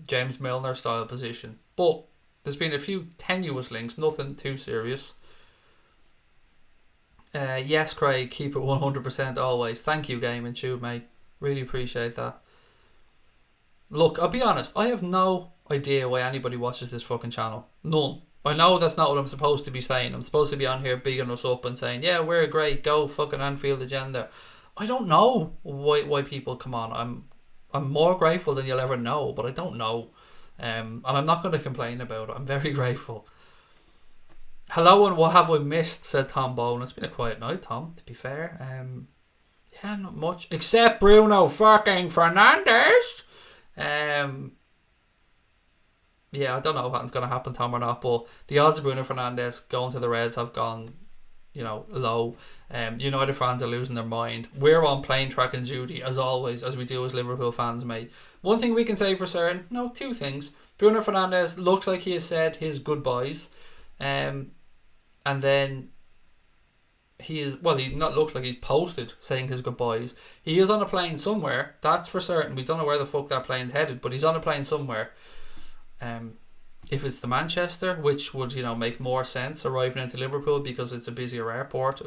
James Milner style position. But there's been a few tenuous links, nothing too serious. Yes, Craig, keep it 100% always. Thank you, Game and Tube, mate. Really appreciate that. Look, I'll be honest, I have no idea why anybody watches this fucking channel. None. I know that's not what I'm supposed to be saying. I'm supposed to be on here bigging us up and saying, yeah, we're great, go fucking Anfield agenda. I don't know why people come on. I'm more grateful than you'll ever know, but I don't know. And I'm not going to complain about it. I'm very grateful. Hello and what have we missed, said Tom Bowen. It's been a quiet night, Tom, to be fair. Yeah, not much. Except Bruno fucking Fernandes. Yeah, I don't know if that's going to happen, Tom, or not, but the odds of Bruno Fernandes going to the Reds have gone, low. United fans are losing their mind. We're on plane tracking duty, as always, as we do as Liverpool fans, mate. One thing we can say for certain, two things. Bruno Fernandes looks like he has said his goodbyes. And then he not looks like he's posted saying his goodbyes. He is on a plane somewhere, that's for certain. We don't know where the fuck that plane's headed, but he's on a plane somewhere. If it's to Manchester, which would make more sense arriving into Liverpool because it's a busier airport,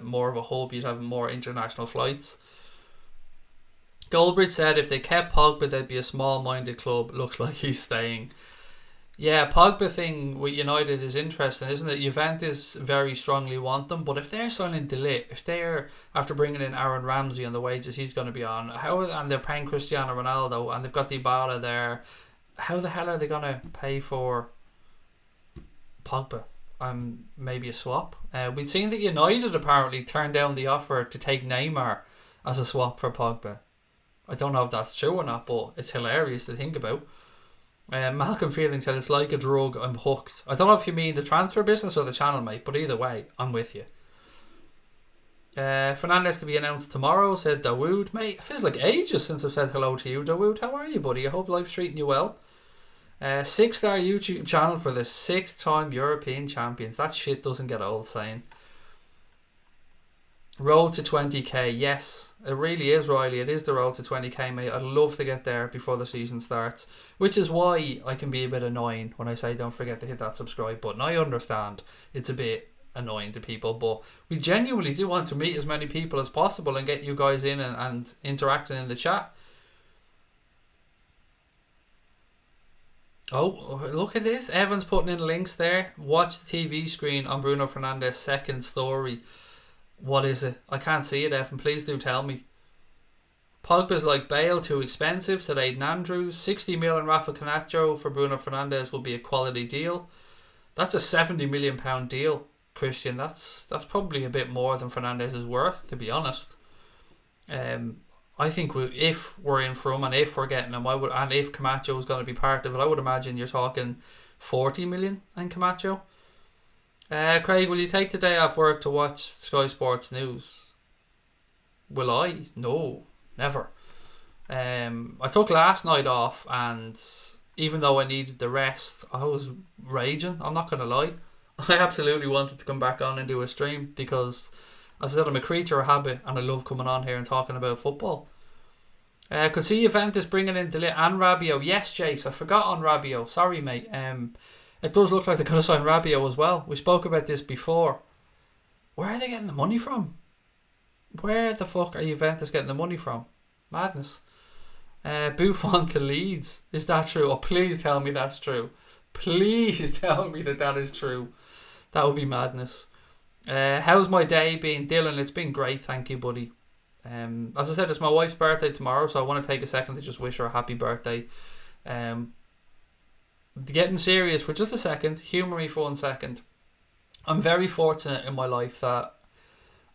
more of a hub, you'd have more international flights. Goldbridge said if they kept Pogba they'd be a small-minded club. Looks like he's staying. Yeah, Pogba thing with United is interesting, isn't it? Juventus very strongly want them, but if they're signing Ligt, if they're after bringing in Aaron Ramsey and the wages he's going to be on, and they're paying Cristiano Ronaldo and they've got Dybala there, how the hell are they going to pay for Pogba? Maybe a swap. We've seen that United apparently turned down the offer to take Neymar as a swap for Pogba. I don't know if that's true or not, but it's hilarious to think about. Malcolm Fielding said it's like a drug, I'm hooked. I don't know if you mean the transfer business or the channel, mate, but either way, I'm with you. Fernandes to be announced tomorrow, said Dawood. Mate, it feels like ages since I've said hello to you, Dawood. How are you, buddy? I hope life's treating you well. 6-star YouTube channel for the 6th time European champions. That shit doesn't get old saying. Road to 20k. Yes, it really is, Riley. It is the road to 20k, mate. I'd love to get there before the season starts, which is why I can be a bit annoying when I say don't forget to hit that subscribe button. I understand it's a bit annoying to people, but we genuinely do want to meet as many people as possible and get you guys in and interacting in the chat. Oh, look at this. Evan's putting in links there. Watch the TV screen on Bruno Fernandes' second story. What is it? I can't see it, Evan. Please do tell me. Pogba's like Bale, too expensive, said Aidan Andrews. 60 million Rafa Canacho for Bruno Fernandes will be a quality deal. That's a £70 million deal, Christian. That's probably a bit more than Fernandes is worth, to be honest. I think if we're in for him and if we're getting him, and if Camacho is going to be part of it, I would imagine you're talking 40 million and Camacho. Craig, will you take the day off work to watch Sky Sports News? Will I? No, never. I took last night off, and even though I needed the rest, I was raging. I'm not going to lie. I absolutely wanted to come back on and do a stream because, as I said, I'm a creature of habit and I love coming on here and talking about football. Could see Juventus bringing in Ligt and Rabiot. Yes, Jace, I forgot on Rabiot. Sorry, mate. It does look like they're going to sign Rabiot as well. We spoke about this before. Where are they getting the money from? Where the fuck are Juventus getting the money from? Madness. Buffon to Leeds. Is that true? Oh, please tell me that's true. Please tell me that is true. That would be madness. How's my day been, Dylan? It's been great, thank you, buddy. As I said, it's my wife's birthday tomorrow, so I want to take a second to just wish her a happy birthday. Getting serious for just a second, humour me for 1 second. I'm very fortunate in my life that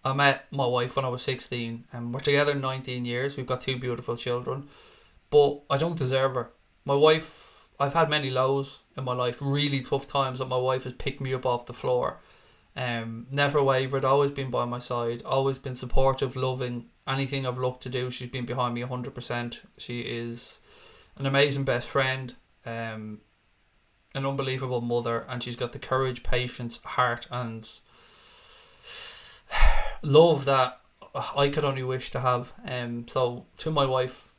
I met my wife when I was 16 and we're together 19 years. We've got 2 beautiful children, but I don't deserve her. My wife, I've had many lows in my life, really tough times that my wife has picked me up off the floor. Never wavered, always been by my side, always been supportive, loving. Anything I've looked to do, she's been behind me 100%. She is an amazing best friend, an unbelievable mother, and she's got the courage, patience, heart and love that I could only wish to have. So to my wife,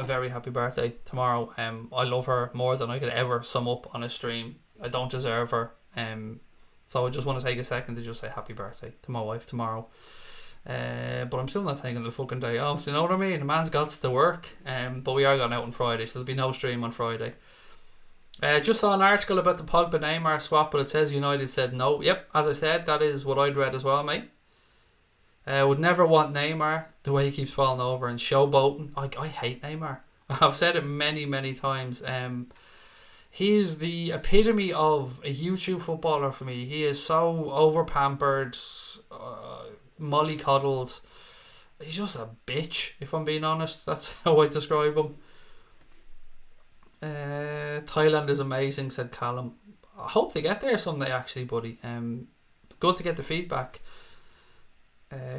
a very happy birthday tomorrow. I love her more than I could ever sum up on a stream. I don't deserve her. So I just want to take a second to just say happy birthday to my wife tomorrow. But I'm still not taking the fucking day off. Do you know what I mean? The man's got to work. But we are going out on Friday, so there'll be no stream on Friday. Just saw an article about the Pogba Neymar swap, but it says United said no. Yep, as I said, that is what I'd read as well, mate. Would never want Neymar, the way he keeps falling over and showboating. I hate Neymar. I've said it many, many times. He is the epitome of a YouTube footballer for me. He is so over-pampered, mollycoddled. He's just a bitch, if I'm being honest. That's how I describe him. Thailand is amazing, said Callum. I hope they get there someday, actually, buddy. Good to get the feedback.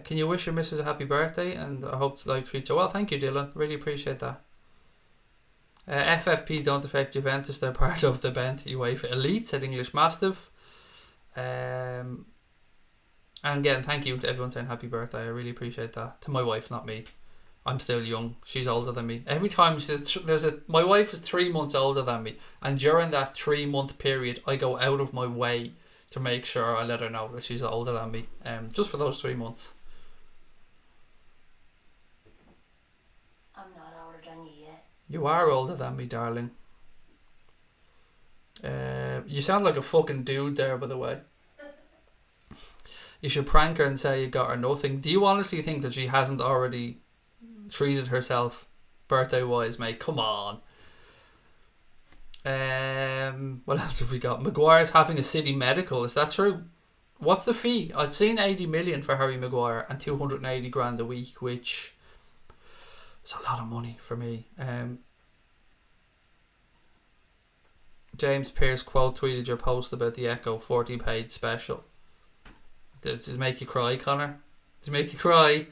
Can you wish your missus a happy birthday? And I hope life treats you well. Thank you, Dylan. Really appreciate that. FFP don't affect Juventus. They're part of the bent UEFA elite, said English Mastiff. And again, thank you to everyone saying happy birthday. I really appreciate that. To my wife, not me. I'm still young. She's older than me. Every time she says, my wife is 3 months older than me, and during that 3 month period, I go out of my way to make sure I let her know that she's older than me. Just for those 3 months. I'm not older than you yet. You are older than me, darling. You sound like a fucking dude there, by the way. You should prank her and say you got her nothing. Do you honestly think that she hasn't already treated herself birthday wise, mate? Come on. What else have we got? Maguire's having a City medical. Is that true? What's the fee? I'd seen 80 million for Harry Maguire and 280 grand a week, which is a lot of money for me. James Pearce quote tweeted your post about the Echo 40 paid special. Does it make you cry, Connor? Does it make you cry?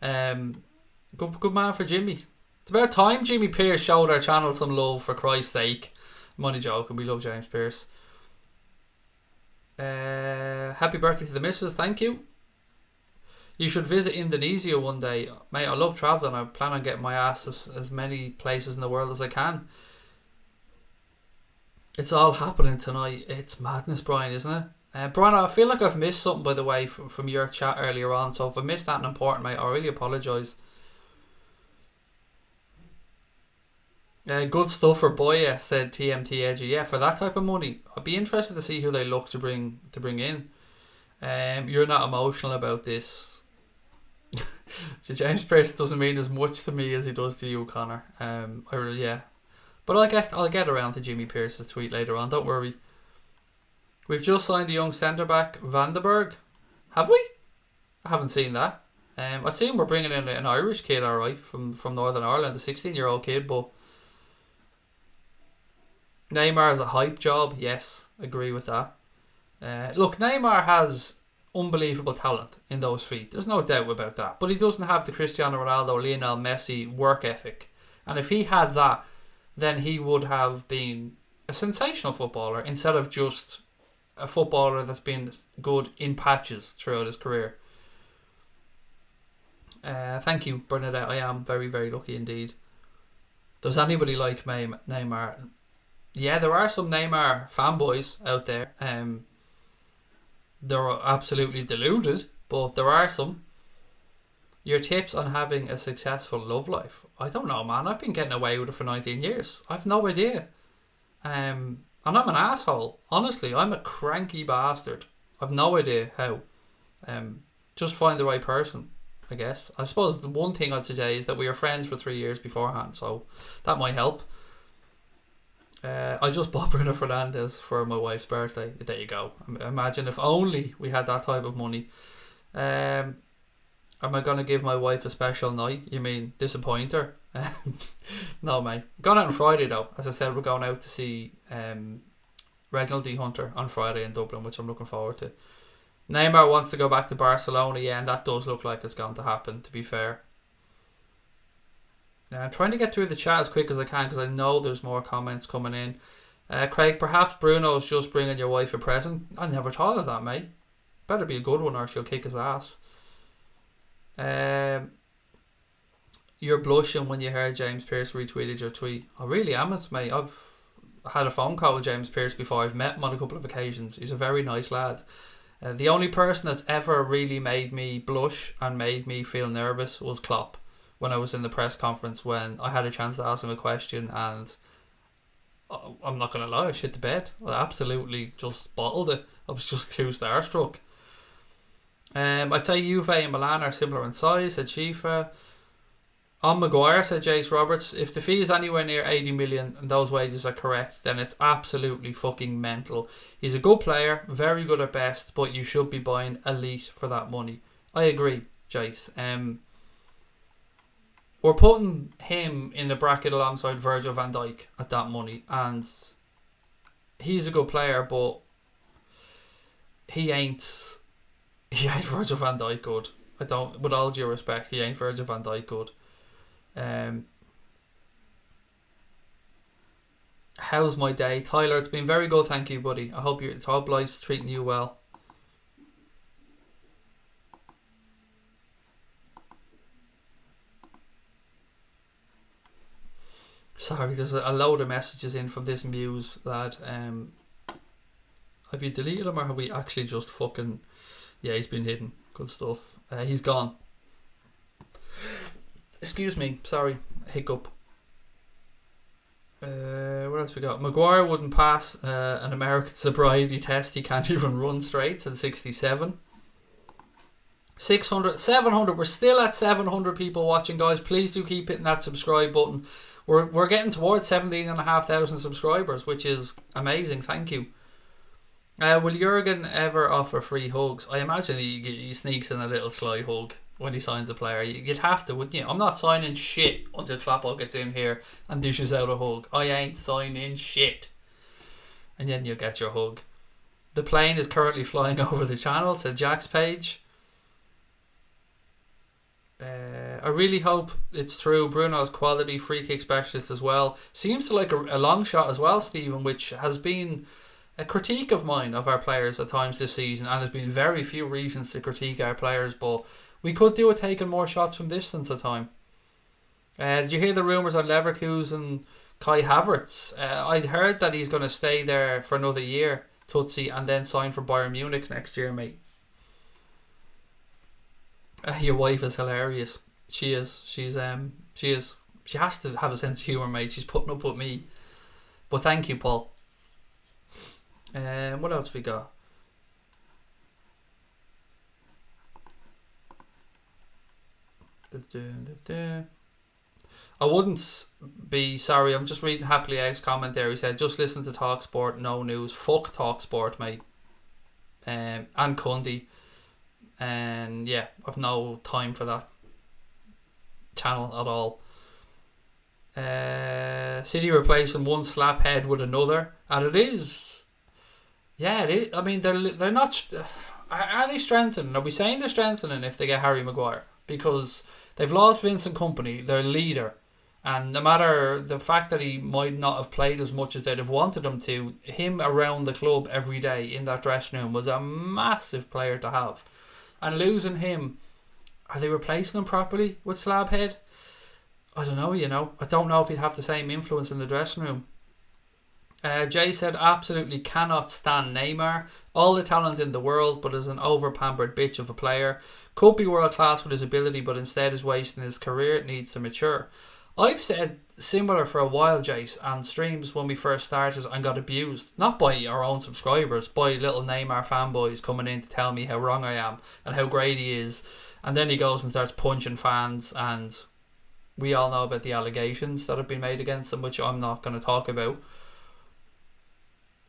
Good man for Jimmy. It's about time Jimmy Pearce showed our channel some love, for Christ's sake. Money joke, and we love James Pearce. Happy birthday to the missus, thank you. You should visit Indonesia one day. Mate, I love travelling. I plan on getting my ass as many places in the world as I can. It's all happening tonight. It's madness, Brian, isn't it? Brian, I feel like I've missed something, by the way, from your chat earlier on. So if I missed that important, mate, I really apologise. Good stuff for Boya, said TMT Edgy. Yeah, for that type of money, I'd be interested to see who they look to bring in. You're not emotional about this. So James Pearce doesn't mean as much to me as he does to you, Connor. Yeah, but I'll get around to Jimmy Pearce's tweet later on. Don't worry. We've just signed a young centre back, Vandenberg. Have we? I haven't seen that. I've seen we're bringing in an Irish kid, all right, from Northern Ireland, a 16-year-old kid, but Neymar is a hype job. Yes, agree with that. Look, Neymar has unbelievable talent in those feet. There's no doubt about that. But he doesn't have the Cristiano Ronaldo, Lionel Messi work ethic. And if he had that, then he would have been a sensational footballer instead of just a footballer that's been good in patches throughout his career. Thank you, Bernadette. I am very, very lucky indeed. Does anybody like Neymar? Yeah, there are some Neymar fanboys out there. They're absolutely deluded, but there are some. Your tips on having a successful love life? I don't know, man. I've been getting away with it for 19 years. I've no idea. And I'm an asshole. Honestly, I'm a cranky bastard. I've no idea how. Just find the right person, I guess. I suppose the one thing I'd say is that we were friends for 3 years beforehand, so that might help. I just bought Bruno Fernandes for my wife's birthday. There you go. Imagine if only we had that type of money. Am I going to give my wife a special night? You mean disappoint her? No, mate. Going out on Friday though. As I said, we're going out to see Reginald D. Hunter on Friday in Dublin, which I'm looking forward to. Neymar wants to go back to Barcelona, yeah, and that does look like it's going to happen, to be fair. I'm trying to get through the chat as quick as I can because I know there's more comments coming in. Craig, perhaps Bruno's just bringing your wife a present. I never thought of that, mate. Better be a good one or she'll kick his ass. You're blushing when you heard James Pearce retweeted your tweet. I really am it, mate. I've had a phone call with James Pearce before. I've met him on a couple of occasions. He's a very nice lad. The only person that's ever really made me blush and made me feel nervous was Klopp when I was in the press conference when I had a chance to ask him a question, and I'm not going to lie, I shit the bed. I absolutely just bottled it. I was just too starstruck. I'd say Juve and Milan are similar in size, said Shifa. On Maguire, said Jace Roberts, if the fee is anywhere near 80 million and those wages are correct, then it's absolutely fucking mental. He's a good player, very good at best, but you should be buying elite for that money. I agree, Jace. We're putting him in the bracket alongside Virgil van Dijk at that money, and he's a good player, but he ain't Virgil van Dijk good. I don't, with all due respect, he ain't Virgil van Dijk good. How's my day, Tyler? It's been very good, thank you, buddy. I hope life's treating you well. Sorry, there's a load of messages in from this Muse lad. Have you deleted him or have we actually just fucking... Yeah, he's been hidden. Good stuff. He's gone. Excuse me, sorry, hiccup. What else we got? Maguire wouldn't pass an American sobriety test. He can't even run straight at 67. 600, 700. We're still at 700 people watching, guys. Please do keep hitting that subscribe button. We're getting towards 17,500 subscribers, which is amazing. Thank you. Will Jurgen ever offer free hugs? I imagine he sneaks in a little sly hug when he signs a player. You'd have to, wouldn't you? I'm not signing shit until Kloppo gets in here and dishes out a hug. I ain't signing shit. And then you'll get your hug. The plane is currently flying over the channel, said Jack's page. I really hope it's true. Bruno's quality free kick specialist as well. Seems to like a long shot as well, Stephen, which has been a critique of mine of our players at times this season, and there's been very few reasons to critique our players, but we could do with taking more shots from distance at time. Did you hear the rumours on Leverkusen Kai Havertz? I'd heard that he's going to stay there for another year, Tootsie, and then sign for Bayern Munich next year, mate. Your wife is hilarious. She is. She has to have a sense of humour, mate. She's putting up with me. But thank you, Paul. What else we got? I wouldn't be sorry. I'm just reading Happily Egg's comment there. He said, just listen to TalkSport, no news. Fuck TalkSport, mate. And Cundy. And yeah, I've no time for that channel at all. City replacing one slap head with another, and it is. Yeah, it is. I mean, they're not. Are they strengthening? Are we saying they're strengthening if they get Harry Maguire? Because they've lost Vincent Kompany, their leader, and no matter the fact that he might not have played as much as they'd have wanted him to, him around the club every day in that dressing room was a massive player to have. And losing him, are they replacing him properly with Slabhead? I don't know, I don't know if he'd have the same influence in the dressing room. Jay said, absolutely cannot stand Neymar. All the talent in the world, but is an over-pampered bitch of a player. Could be world-class with his ability, but instead is wasting his career. It needs to mature. I've said similar for a while, Jace, and streams when we first started and got abused. Not by our own subscribers, by little Neymar fanboys coming in to tell me how wrong I am and how great he is. And then he goes and starts punching fans, and we all know about the allegations that have been made against him, which I'm not going to talk about.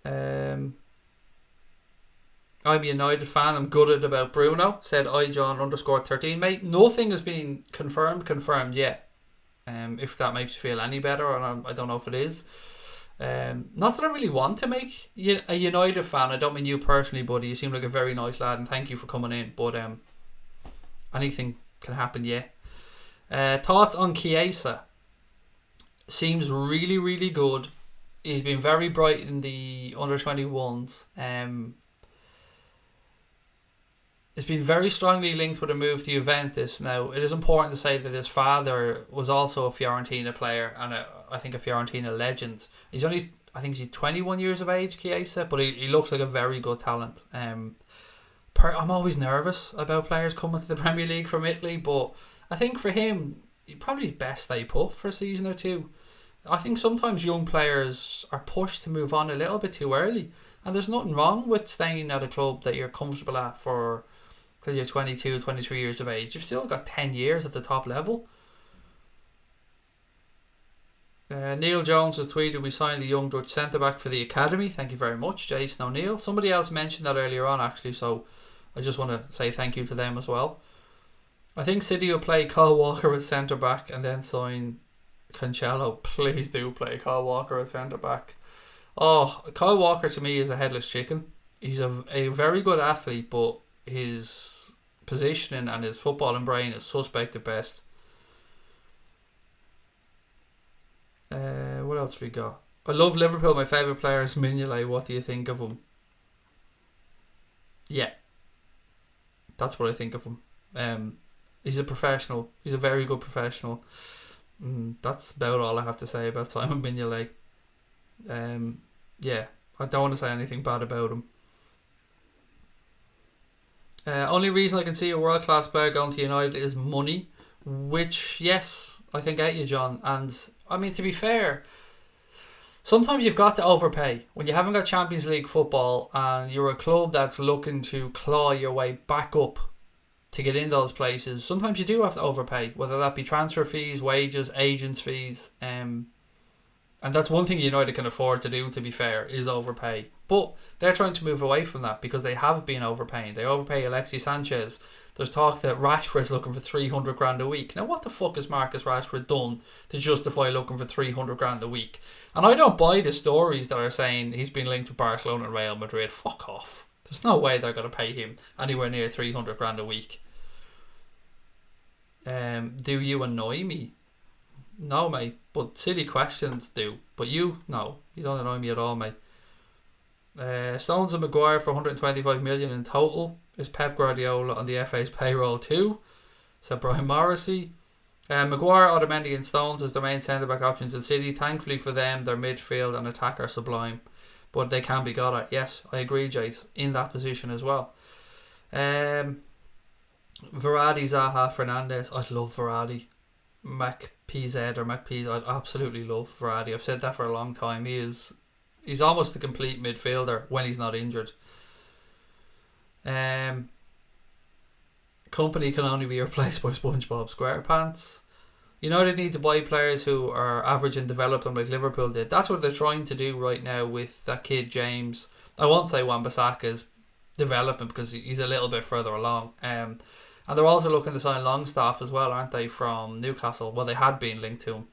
I'm a United fan. I'm gutted about Bruno, said iJohn_13. Mate, nothing has been confirmed yet. If that makes you feel any better, and I don't know if it is. Not that I really want to make you a United fan. I don't mean you personally, buddy. You seem like a very nice lad, and thank you for coming in. But anything can happen, yeah. Thoughts on Chiesa? Seems really, really good. He's been very bright in the under-21s. it's been very strongly linked with a move to Juventus. Now, it is important to say that his father was also a Fiorentina player and I think a Fiorentina legend. I think he's 21 years of age, Chiesa, but he looks like a very good talent. I'm always nervous about players coming to the Premier League from Italy, but I think for him, he probably best stay put for a season or two. I think sometimes young players are pushed to move on a little bit too early, and there's nothing wrong with staying at a club that you're comfortable at for till you're 22, 23 years of age. You've still got 10 years at the top level. Neil Jones has tweeted, we signed the young Dutch centre-back for the academy. Thank you very much, Jason O'Neill. Somebody else mentioned that earlier on, actually, so I just want to say thank you to them as well. I think City will play Kyle Walker at centre-back and then sign Cancelo. Please do play Kyle Walker at centre-back. Oh, Kyle Walker to me is a headless chicken. He's a very good athlete, but his positioning and his footballing brain is suspect at best. What else we got? I love Liverpool. My favourite player is Mignolet. What do you think of him? Yeah, that's what I think of him. He's a professional. He's a very good professional. That's about all I have to say about Simon Mignolet. Yeah, I don't want to say anything bad about him. Only reason I can see a world-class player going to United is money, which, yes, I can get you, John. And, I mean, to be fair, sometimes you've got to overpay. When you haven't got Champions League football and you're a club that's looking to claw your way back up to get in those places, sometimes you do have to overpay, whether that be transfer fees, wages, agents' fees. And that's one thing United can afford to do, to be fair, is overpay. But they're trying to move away from that because they have been overpaying. They overpay Alexis Sanchez. There's talk that Rashford's looking for 300 grand a week. Now, what the fuck has Marcus Rashford done to justify looking for 300 grand a week? And I don't buy the stories that are saying he's been linked with Barcelona and Real Madrid. Fuck off. There's no way they're going to pay him anywhere near 300 grand a week. Do you annoy me? No, mate. But silly questions do. But you, no. You don't annoy me at all, mate. Stones and Maguire for 125 million in total. Is Pep Guardiola on the FA's payroll too? Said Brian Morrissey. Maguire, Otamendi and Stones as their main centre-back options in City. Thankfully for them, their midfield and attack are sublime. But they can be got at. Yes, I agree, Jace. In that position as well. Verratti, Zaha, Fernandes. I'd love Verratti. MacPZ. I'd absolutely love Verratti. I've said that for a long time. He's almost a complete midfielder when he's not injured. Company can only be replaced by SpongeBob SquarePants. United need to buy players who are average and develop them like Liverpool did. That's what they're trying to do right now with that kid James. I won't say Wan-Bissaka's development because he's a little bit further along. And they're also looking to sign Longstaff as well, aren't they, from Newcastle? Well, they had been linked to him.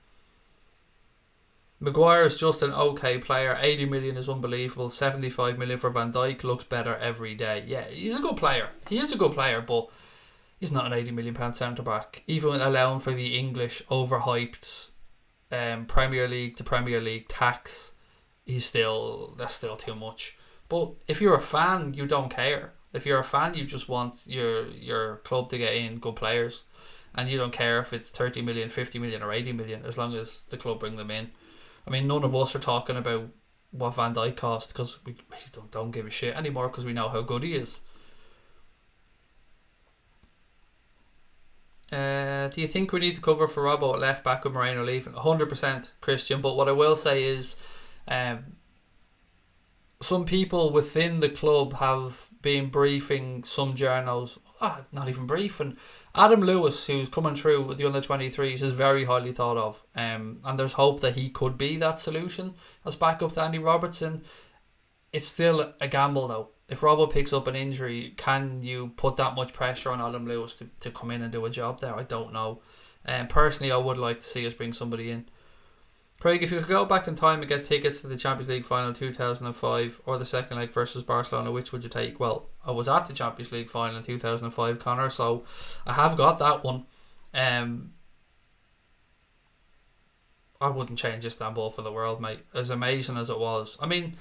Maguire is just an okay player. 80 million is unbelievable. 75 million for Van Dijk looks better every day. Yeah, he's a good player. He is a good player, but he's not an 80 million pound centre back. Even allowing for the English overhyped Premier League to Premier League tax, that's still too much. But if you're a fan, you don't care. If you're a fan, you just want your club to get in good players, and you don't care if it's 30 million, 50 million, or 80 million, as long as the club bring them in. I mean, none of us are talking about what Van Dijk cost because we don't give a shit anymore because we know how good he is. Do you think we need to cover for Robbo at left back with Moreno leaving? 100%, Christian. But what I will say is, some people within the club have been briefing some journos. Not even briefing. Adam Lewis, who's coming through with the under-23s, is very highly thought of. And there's hope that he could be that solution as backup to Andy Robertson. It's still a gamble though. If Robbo picks up an injury, can you put that much pressure on Adam Lewis to come in and do a job there? I don't know. Personally, I would like to see us bring somebody in. Craig, if you could go back in time and get tickets to the Champions League final 2005 or the second leg versus Barcelona, which would you take? Well, I was at the Champions League final in 2005, Connor, so I have got that one. I wouldn't change Istanbul for the world, mate. As amazing as it was. I mean,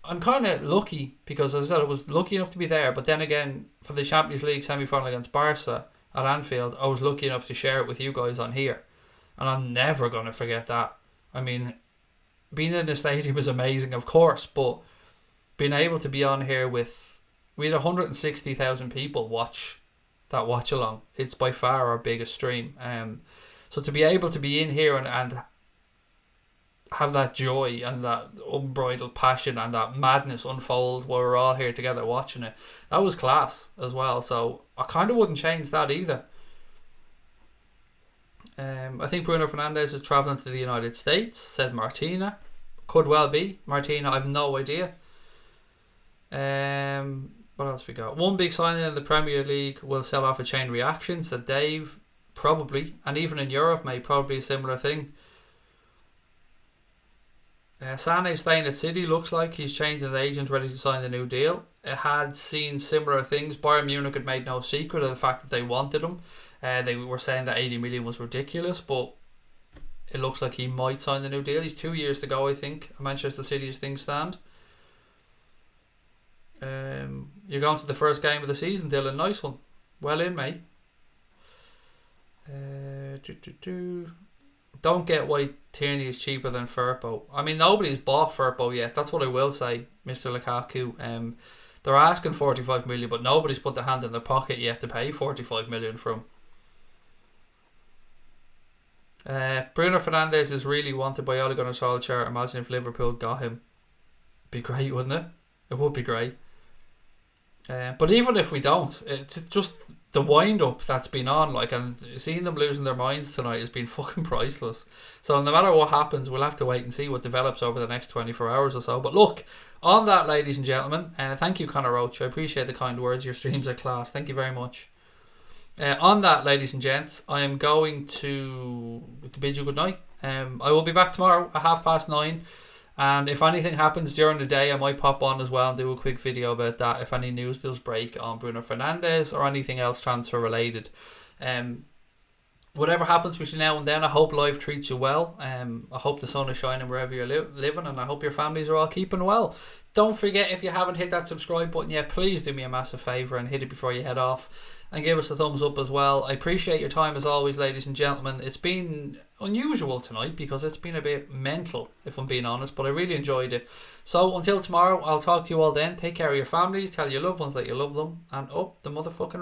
I'm kind of lucky because, as I said, I was lucky enough to be there. But then again, for the Champions League semi-final against Barca at Anfield, I was lucky enough to share it with you guys on here. And I'm never going to forget that. I mean, being in the stadium is amazing, of course, but being able to be on here with... We had 160,000 people watch along. It's by far our biggest stream. So to be able to be in here and have that joy and that unbridled passion and that madness unfold while we're all here together watching it, that was class as well. So I kind of wouldn't change that either. I think Bruno Fernandes is travelling to the United States, said Martina. Could well be. Martina, I've no idea. What else we got? One big signing in the Premier League will sell off a chain reaction, said Dave. Probably. And even in Europe, mate, probably a similar thing. Sané staying at City, looks like he's changed his agent, ready to sign the new deal. It had seen similar things. Bayern Munich had made no secret of the fact that they wanted him. They were saying that 80 million was ridiculous, but it looks like he might sign the new deal. He's 2 years to go, I think, at Manchester City as things stand. You're going to the first game of the season, Dylan. Nice one. Well in, mate. Don't get why Tierney is cheaper than Firpo. I mean, nobody's bought Firpo yet. That's what I will say, Mr. Lukaku. They're asking 45 million, but nobody's put their hand in their pocket yet to pay 45 million for him. Bruno Fernandes is really wanted by Ole Gunnar Solskjaer. Imagine if Liverpool got him. Be great, wouldn't it? It would be great. But even if we don't, it's just the wind-up that's been on, like, and seeing them losing their minds tonight has been fucking priceless. So no matter what happens, we'll have to wait and see what develops over the next 24 hours or so. But look, on that, ladies and gentlemen, thank you, Conor Roach. I appreciate the kind words. Your streams are class. Thank you very much. On that, ladies and gents, I am going to bid you good night. I will be back tomorrow at 9:30. And if anything happens during the day, I might pop on as well and do a quick video about that. If any news does break on Bruno Fernandes or anything else transfer related. Whatever happens between now and then, I hope life treats you well. I hope the sun is shining wherever you're living, and I hope your families are all keeping well. Don't forget, if you haven't hit that subscribe button yet, please do me a massive favour and hit it before you head off. And give us a thumbs up as well. I appreciate your time as always, ladies and gentlemen. It's been unusual tonight because it's been a bit mental, if I'm being honest, but I really enjoyed it. So until tomorrow, I'll talk to you all then. Take care of your families, tell your loved ones that you love them, and up the motherfucking